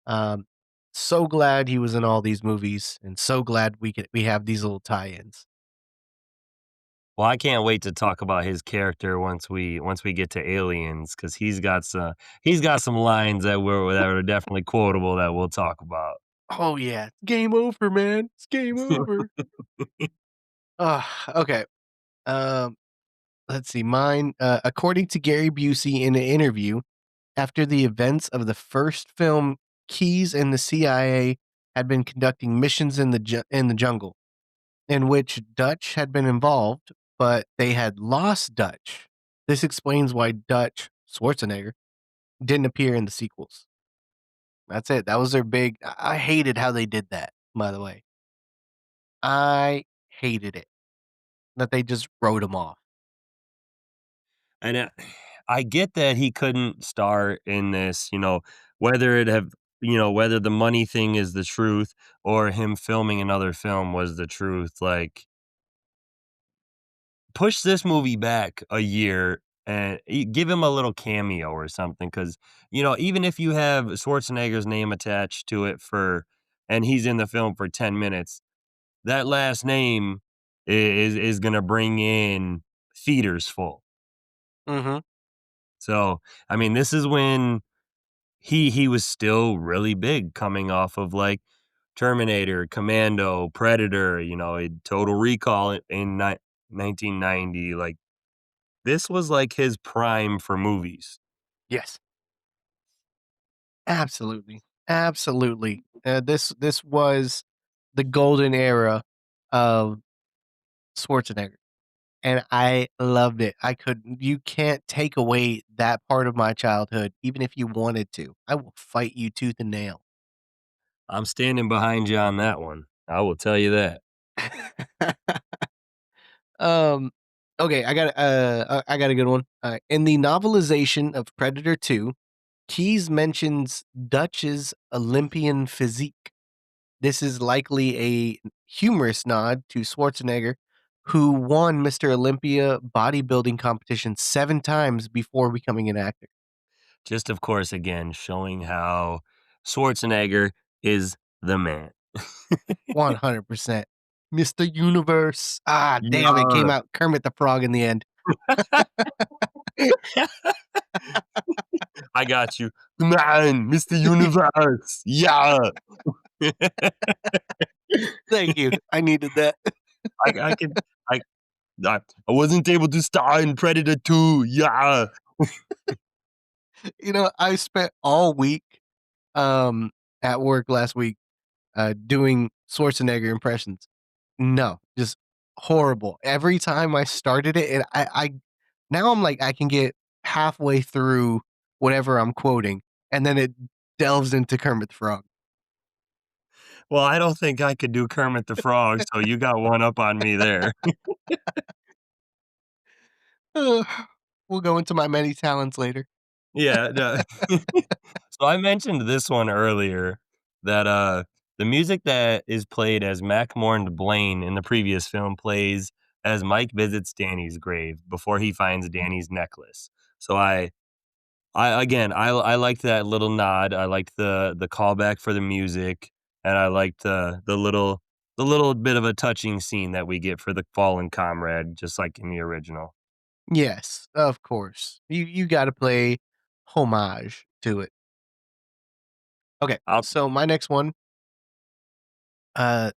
Um, so glad he was in all these movies, and so glad we have these little tie-ins. Well, I can't wait to talk about his character once we get to Aliens, because he's got some lines that are definitely quotable that we'll talk about. Oh yeah, it's game over, man. It's game over. Okay. Um, let's see. Mine. According to Gary Busey in an interview, after the events of the first film, Keyes and the CIA had been conducting missions in the jungle, in which Dutch had been involved, but they had lost Dutch. This explains why Dutch Schwarzenegger didn't appear in the sequels. That's it. That was their big. I hated how they did that. By the way, I hated it that they just wrote him off. And I get that he couldn't star in this, whether it have whether the money thing is the truth or him filming another film was the truth. Like, push this movie back a year and give him a little cameo or something. Because even if you have Schwarzenegger's name attached to it and he's in the film for 10 minutes, that last name is gonna bring in theaters full. Mhm. So, I mean, this is when he was still really big coming off of, like, Terminator, Commando, Predator, Total Recall in 1990, like, this was, like, his prime for movies. Yes. Absolutely. Absolutely. This was the golden era of Schwarzenegger, and I loved it. I could You can't take away that part of my childhood, even if you wanted to. I will fight you tooth and nail. I'm standing behind you on that one. I will tell you that. Um, okay, I got a good one. In the novelization of Predator 2, Keyes mentions Dutch's Olympian physique. This is likely a humorous nod to Schwarzenegger, who won Mr. Olympia bodybuilding competition 7 times before becoming an actor. Just, of course, again, showing how Schwarzenegger is the man. 100%. Mr. Universe. Ah, damn, it Yeah. came out Kermit the Frog in the end. I got you. Come on, Mr. Universe. Yeah. Thank you. I needed that. I can I I wasn't able to star in Predator 2. Yeah. I spent all week, um, at work last week, doing Schwarzenegger impressions. No, just horrible. Every time I started it, and I now I'm like, I can get halfway through whatever I'm quoting, and then it delves into Kermit the Frog. Well, I don't think I could do Kermit the Frog, so you got one up on me there. Ugh, we'll go into my many talents later. Yeah, no. So I mentioned this one earlier that, the music that is played as Mac mourned Blaine in the previous film plays as Mike visits Danny's grave before he finds Danny's necklace. So I again, I liked that little nod. I liked the callback for the music, and I liked the little bit of a touching scene that we get for the fallen comrade, just like in the original. Yes, of course. You gotta play homage to it. Okay, I'll so my next one, uh,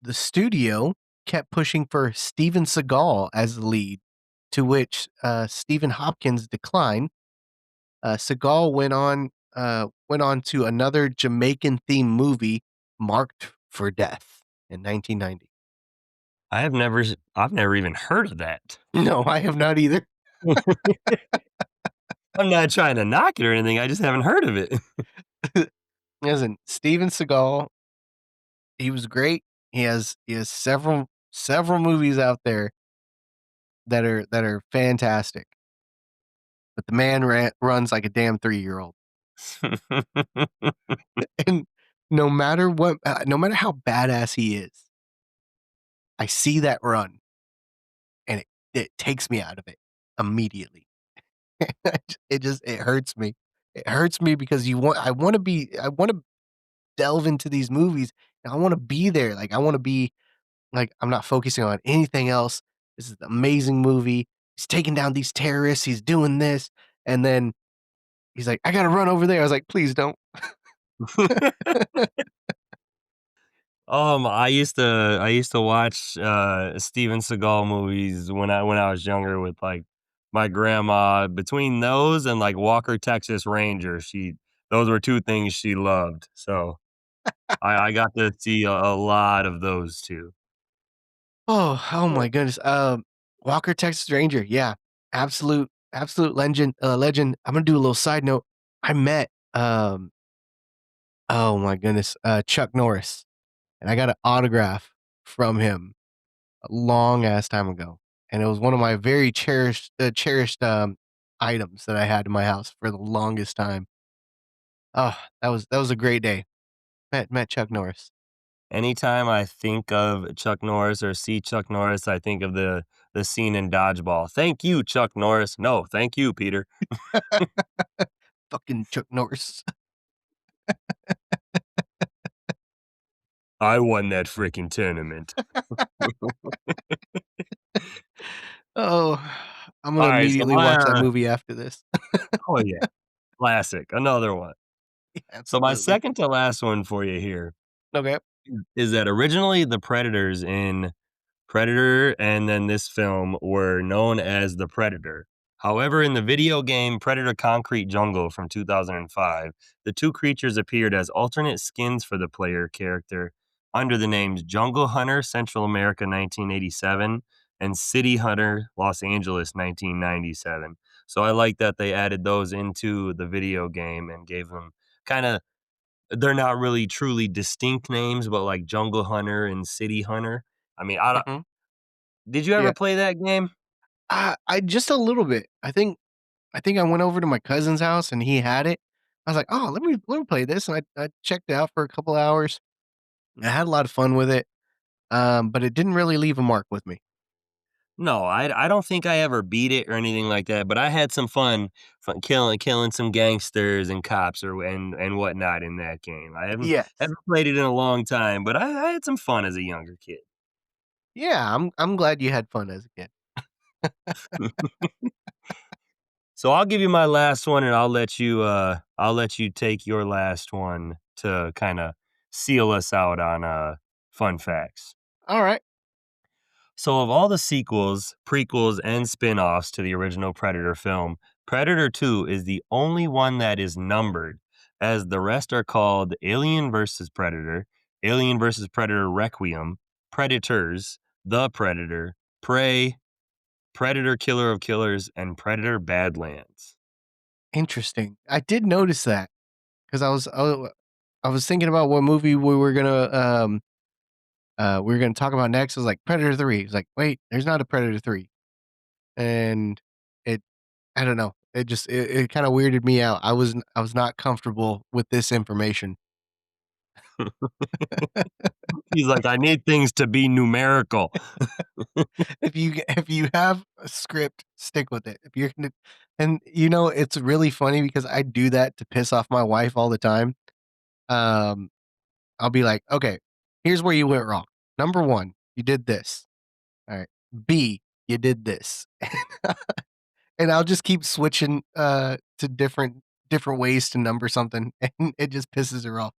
the studio kept pushing for Steven Seagal as the lead, to which, Stephen Hopkins declined. Seagal went on to another Jamaican-themed movie, Marked for Death, in 1990. I've never even heard of that. No, I have not either. I'm not trying to knock it or anything, I just haven't heard of it. Listen, Steven Seagal, he was great. He has several movies out there that are fantastic, but the man runs like a damn 3-year-old. And no matter how badass he is, I see that run, and it takes me out of it immediately. It hurts me. It hurts me because I wanna delve into these movies, and I wanna be there, like, I wanna be like, I'm not focusing on anything else. This is an amazing movie. He's taking down these terrorists, he's doing this, and then he's like, "I gotta run over there." I was like, "Please don't." I used to watch, Steven Seagal movies when I was younger with, like, my grandma. Between those and, like, Walker, Texas Ranger, she those were 2 things she loved, so I got to see a lot of those 2. Oh my goodness. Walker, Texas Ranger. Yeah. Absolute legend. I'm gonna do a little side note. I met, oh my goodness, Chuck Norris, and I got an autograph from him a long ass time ago, and it was one of my very cherished items that I had in my house for the longest time. Oh, that was a great day. Met Chuck Norris. Anytime I think of Chuck Norris or see Chuck Norris, I think of the scene in Dodgeball. "Thank you, Chuck Norris." "No, thank you, Peter." Fucking Chuck Norris. I won that freaking tournament. Oh, I'm gonna Alright, so immediately my, watch that movie after this. oh, yeah, classic, another one. So my Absolutely. second to last one for you here Okay. is that originally the Predators in Predator and then this film were known as the Predator. However, in the video game Predator Concrete Jungle from 2005, the two creatures appeared as alternate skins for the player character under the names Jungle Hunter Central America 1987 and City Hunter Los Angeles 1997. So I like that they added those into the video game and gave them kind of, they're not really truly distinct names, but like Jungle Hunter and City Hunter. I mean, I don't, Mhm. did you ever Yeah. play that game? I just a little bit. I think I went over to my cousin's house and he had it. I was like, "Oh, let me play this," and I checked it out for a couple hours. I had a lot of fun with it, but it didn't really leave a mark with me. No, I don't think I ever beat it or anything like that, but I had some fun killing some gangsters and cops or and whatnot in that game. I Yes. haven't played it in a long time, but I had some fun as a younger kid. Yeah, I'm glad you had fun as a kid. So I'll give you my last one, and I'll let you take your last one to kind of seal us out on fun facts. Alright. So, of all the sequels, prequels, and spin offs to the original Predator film, Predator 2 is the only one that is numbered, as the rest are called Alien vs. Predator, Alien vs. Predator Requiem, Predators, The Predator, Prey, Predator Killer of Killers, and Predator Badlands. Interesting. I did notice that 'cause I was thinking about what movie we were gonna talk about next. I was like, Predator 3. It's like, "Wait, there's not a Predator 3." And it I don't know. It kinda weirded me out. I was not comfortable with this information. He's like, I need things to be numerical. If you have a script, stick with it. If you're gonna and, it's really funny because I do that to piss off my wife all the time. Um, I'll be like, "Okay, here's where you went wrong. Number 1, you did this. Alright. B, you did this." And I'll just keep switching, to different ways to number something, and it just pisses her off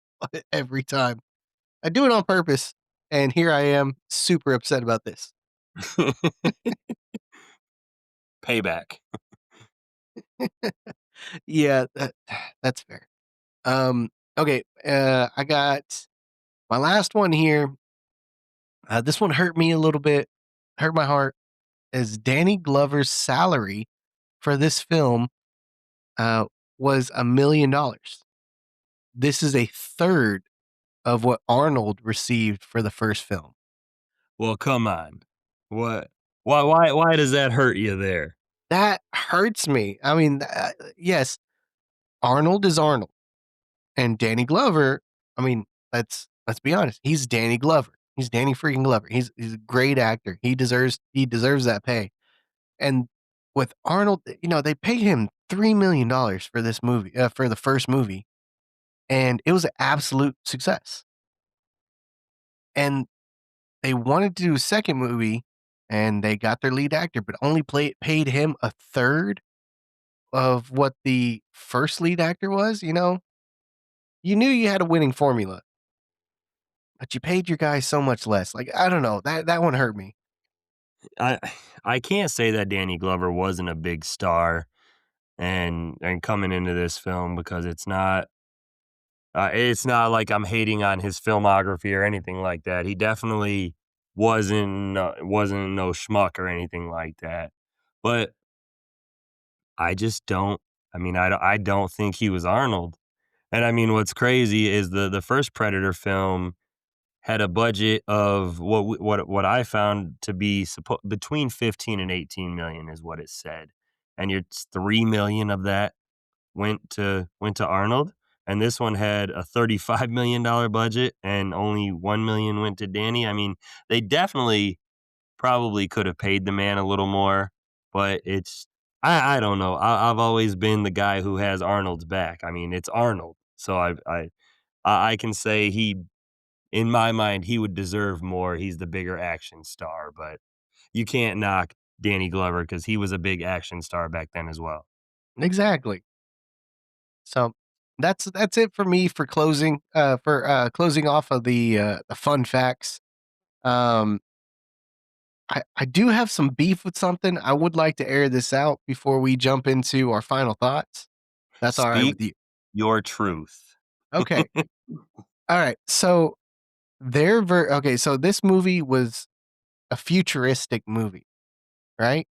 every time. I do it on purpose, and here I am super upset about this. Payback. Yeah, that's fair. Okay, I got my last one here. This one hurt me a little bit, hurt my heart, is Danny Glover's salary for this film, uh, was $1,000,000. This is a third of what Arnold received for the first film. Well, come on. What? Why does that hurt you there? That hurts me. I mean, yes, Arnold is Arnold, and Danny Glover, I mean, let's be honest, he's Danny Glover. He's Danny freaking Glover. He's a great actor. He deserves that pay. And with Arnold, they paid him $3,000,000 for this movie, for the first movie, and it was an absolute success. And they wanted to do a second movie, and they got their lead actor, but only paid him a third of what the first lead actor was, you know? You knew you had a winning formula, but you paid your guy so much less. Like, I don't know, that one hurt me. I I can't say that Danny Glover wasn't a big star and coming into this film because it's not like I'm hating on his filmography or anything like that. He definitely wasn't no schmuck or anything like that. But I just don't. I mean, I don't think he was Arnold. And I mean, what's crazy is the first Predator film had a budget of what I found to be between 15 and 18 million is what it said. And your 3 million of that went to Arnold, and this one had a $35 million budget and only 1 million went to Danny. I mean, they definitely probably could have paid the man a little more, but I don't know. I've always been the guy who has Arnold's back. I mean, it's Arnold. So I can say in my mind, he would deserve more. He's the bigger action star, but you can't knock Danny Glover because he was a big action star back then as well. Exactly. So that's it for me for closing off of the fun facts. Um, I do have some beef with something. I would like to air this out before we jump into our final thoughts. That's all right Speak with you. your truth. Okay. All right. So okay, so this movie was a futuristic movie, right?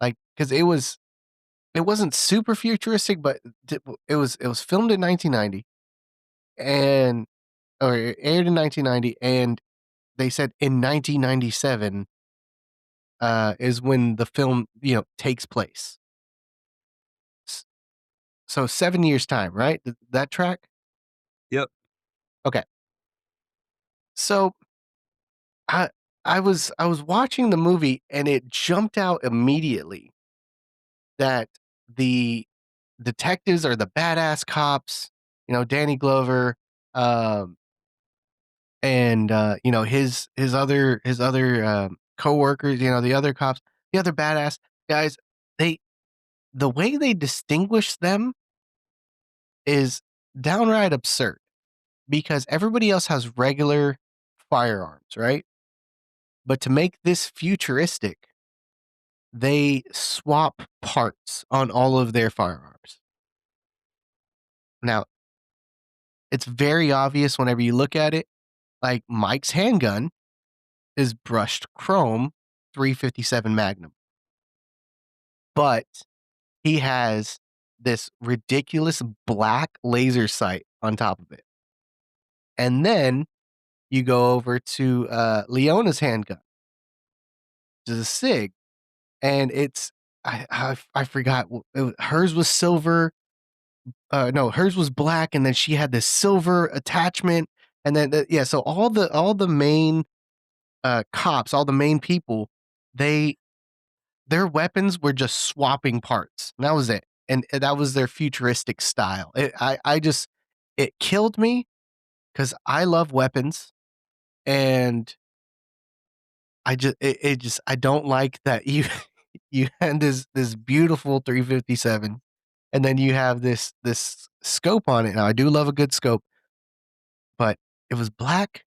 Like cuz it wasn't super futuristic, but it was filmed in 1990 and or it aired in 1990 and they said in 1997 is when the film, takes place. S- So 7 years time, right? That track? Yep. Okay. So I I was watching the movie and it jumped out immediately that the detectives are the badass cops, Danny Glover, um, and his other coworkers, the other cops, the other badass guys, they the way they distinguish them is downright absurd because everybody else has regular firearms, right? But to make this futuristic, they swap parts on all of their firearms. Now, it's very obvious whenever you look at it. Like Mike's handgun is brushed chrome 357 Magnum, but he has this ridiculous black laser sight on top of it. And then you go over to Leona's handgun, which is a Sig, and it's I forgot hers was silver. No, hers was black, and then she had this silver attachment, and then yeah. So all the main cops, all the main people, they their weapons were just swapping parts. And that was it, and that was their futuristic style. It killed me because I love weapons, and I don't like that you you had this beautiful 357, and then you have this scope on it. Now I do love a good scope, but it was black,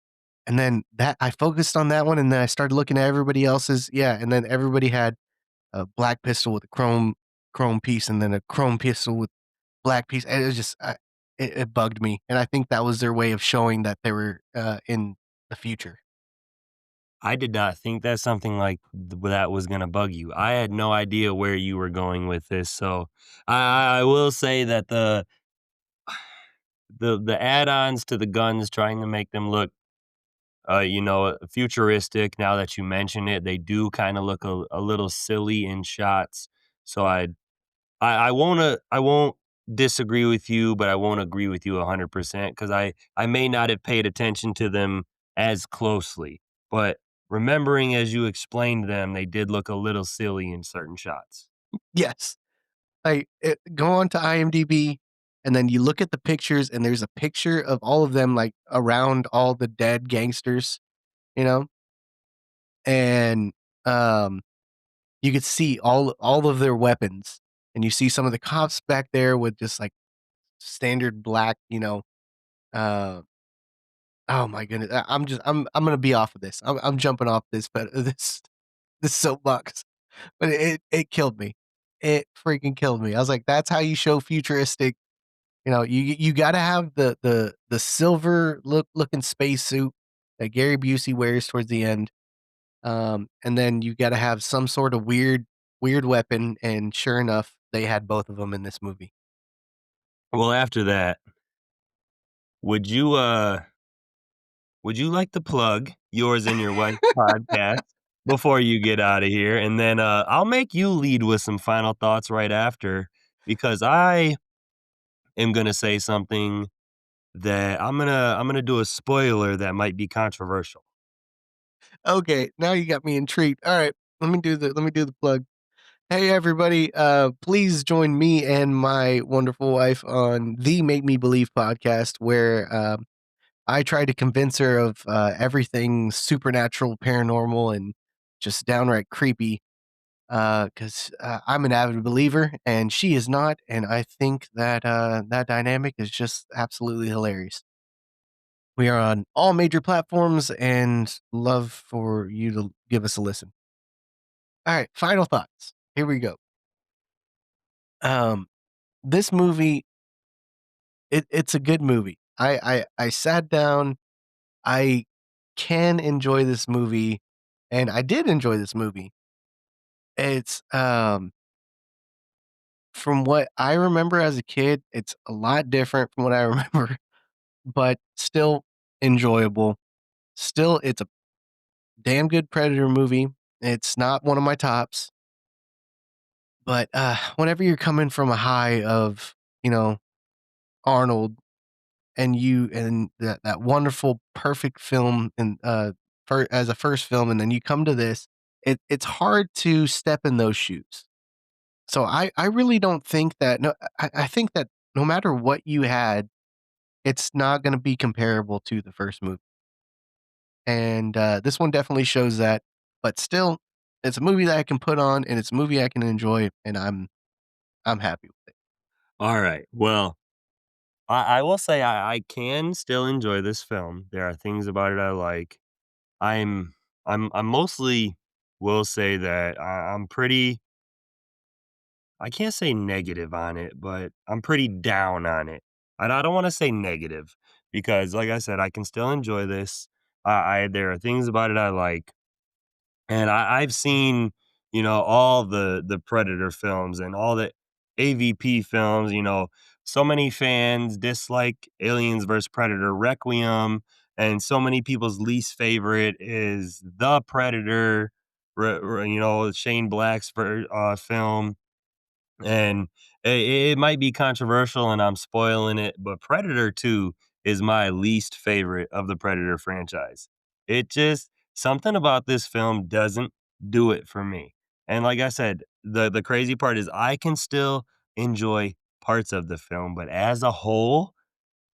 and then that I focused on that one, and then I started looking at everybody else's. Yeah, and then everybody had a black pistol with a chrome piece, and then a chrome pistol with black piece. And it was just it bugged me, and I think that was their way of showing that they were in the future. I did not think that something like that was gonna bug you. I had no idea where you were going with this, so I will say that the add-ons to the guns, trying to make them look, futuristic. Now that you mention it, they do kind of look a little silly in shots. So I won't disagree with you, but I won't agree with you 100% because I may not have paid attention to them as closely. But remembering as you explained them, they did look a little silly in certain shots. Yes, go on to IMDb, and then you look at the pictures, and there's a picture of all of them like around all the dead gangsters, you know, and um you could see all of their weapons, and you see some of the cops back there with just, like, standard black, uh oh my goodness, I'm gonna be off of this. I'm jumping off this, but this soapbox, but it killed me. It freaking killed me. I was like, "That's how you show futuristic." You gotta have the silver looking spacesuit that Gary Busey wears towards the end. And then you gotta have some sort of weird weapon, and sure enough, they had both of them in this movie. Well, after that, would you would you like to plug yours and your wife's podcast before you get out of here? And then I'll make you lead with some final thoughts right after because I am gonna say something that I'm gonna do a spoiler that might be controversial. Okay, now you got me intrigued. Alright, let me do the plug. Hey, everybody, please join me and my wonderful wife on the Make Me Believe podcast, where, I tried to convince her of everything supernatural, paranormal, and just downright creepy. Because I'm an avid believer and she is not, and I think that that dynamic is just absolutely hilarious. We are on all major platforms and love for you to give us a listen. All right, final thoughts. Here we go. Um, this movie, it's a good movie. I sat down. I can enjoy this movie, and I did enjoy this movie. It's from what I remember as a kid, it's a lot different from what I remember, but still enjoyable. Still, it's a damn good Predator movie. It's not one of my tops, but whenever you're coming from a high of, you know, Arnold and that wonderful perfect film and as a first film, and then you come to this, it's hard to step in those shoes. So I really don't think that no I think that no matter what you had, it's not gonna be comparable to the first movie, and, this one definitely shows that, but still, it's a movie that I can put on, and it's a movie I can enjoy, and I'm happy with it. All right. Well, I will say I can still enjoy this film. There are things about it I like. I'm I'm mostly will say that I'm pretty I can't say negative on it, but I'm pretty down on it. And I don't want to say negative because, like I said, I can still enjoy this. I there are things about it I like, and I've seen all the Predator films and all the AVP films. So many fans dislike Aliens versus Predator Requiem, and so many people's least favorite is the Predator. Shane Black's film, and it might be controversial and I'm spoiling it, but Predator 2 is my least favorite of the Predator franchise. It just something about this film doesn't do it for me. And like I said, the crazy part is I can still enjoy parts of the film, but as a whole,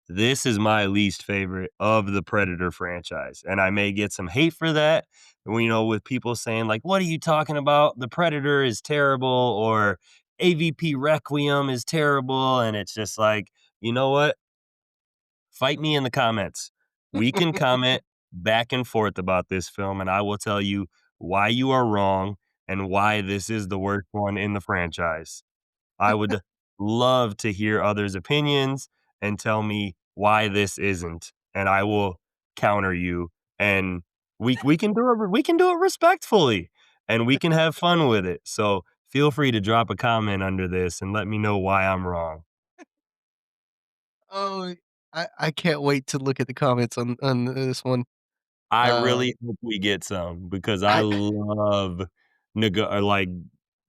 this is my least favorite of the Predator franchise, and I may get some hate for that, with people saying like, "What are you talking about? The Predator is terrible," or "AVP Requiem is terrible," and it's just like, you know what? Fight me in the comments. We can comment back and forth about this film, and I will tell you why you are wrong and why this is the worst one in the franchise. I would love to hear others' opinions and tell me why this isn't, and I will counter you, and we can do it respectfully, and we can have fun with it. So feel free to drop a comment under this and let me know why I'm wrong. Oh, I can't wait to look at the comments on this one. I Uh, really hope we get some because I I love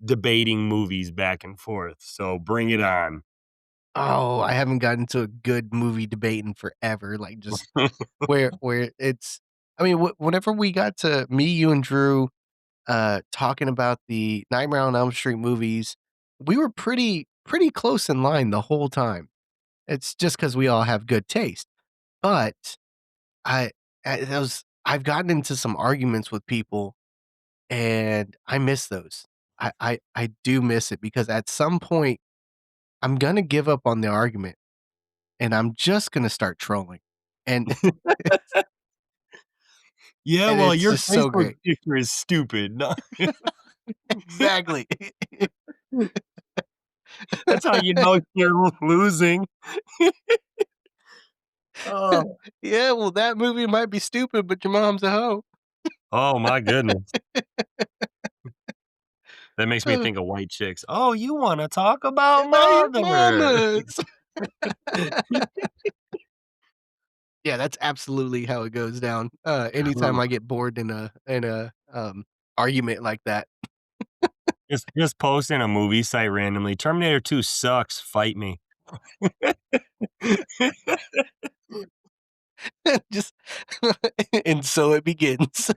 debating movies back and forth. So bring it on. oh, I haven't gotten to a good movie debate in forever, like, just where it's I mean, whenever we got to me, you, and Drew, talking about the Nightmare on Elm Street movies, we were pretty close in line the whole time. It's just because we all have good taste, but I I've gotten into some arguments with people, and I miss those. I do miss it because at some point, I'm gonna give up on the argument, and I'm just gonna start trolling, and Yeah, and well, it's your just so Facebook great. picture is stupid. No, Exactly. that's how you know you're losing. Oh. Yeah, well, that movie might be stupid, but your mom's a hoe. Oh my goodness. That makes me think of white chicks. "Oh, you wanna talk about About your mother." mamas. Yeah, that's absolutely how it goes down, anytime Ugh. I get bored in a, argument like that. Just posting a movie site randomly, "Terminator 2 sucks, fight me." Just and so it begins.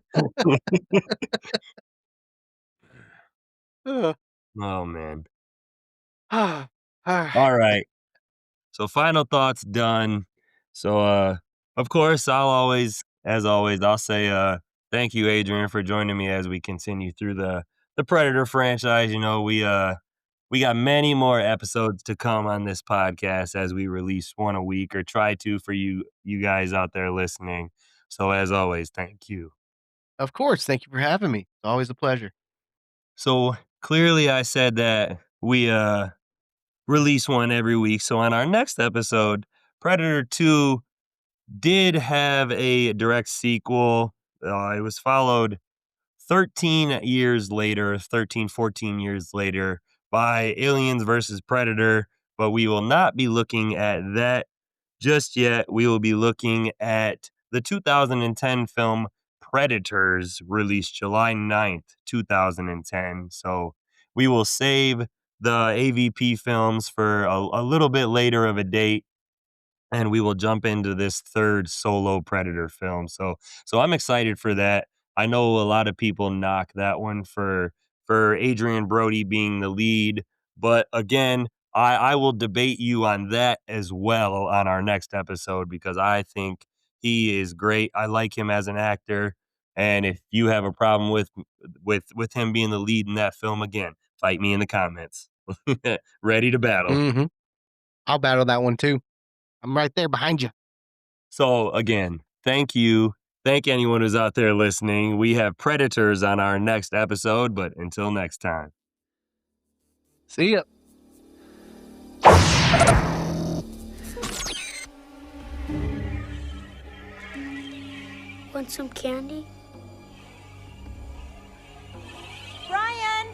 Ugh. Oh, man. Alright. Alright. So final thoughts done. So, Of course, as always, I'll say thank you, Adrian, for joining me as we continue through the Predator franchise. We got many more episodes to come on this podcast as we release one a week or try to for you guys out there listening. So as always, thank you. Of course. Thank you for having me. It's always a pleasure. So clearly I said that we release one every week. So on our next episode, Predator 2 did have a direct sequel. It was followed 14 years later by Aliens versus Predator, but we will not be looking at that just yet. We will be looking at the 2010 film Predators, released July 9th, 2010. So we will save the AVP films for a little bit later of a date, and we will jump into this third solo Predator film. So I'm excited for that. I know a lot of people knock that one for Adrian Brody being the lead, but again, I will debate you on that as well on our next episode because I think he is great. I like him as an actor, and if you have a problem with him being the lead in that film, again, fight me in the comments. Ready to battle. Mm-hmm. I'll battle that one too. I'm right there behind you. So again, thank you. Thank anyone who's out there listening. We have Predators on our next episode, but until next time. See ya. Want some candy? Brian!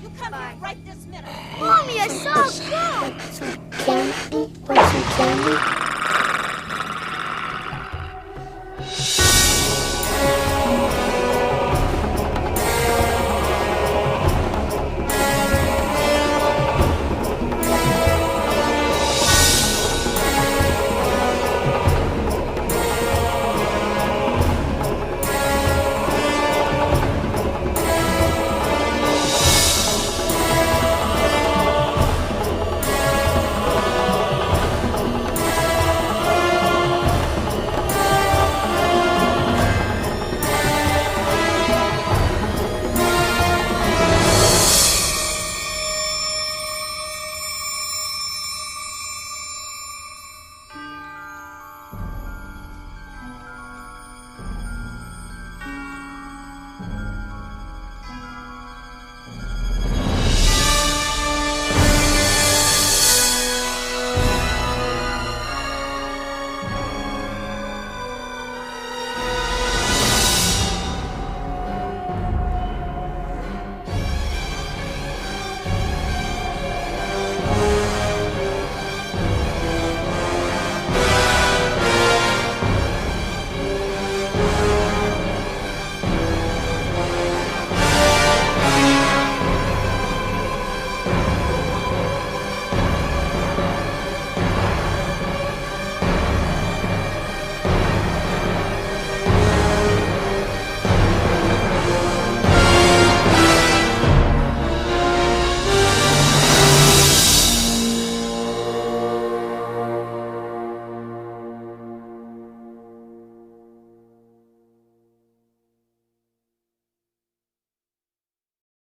You come here right this minute. Mommy, I saw a ghost! Want some candy? Want some candy?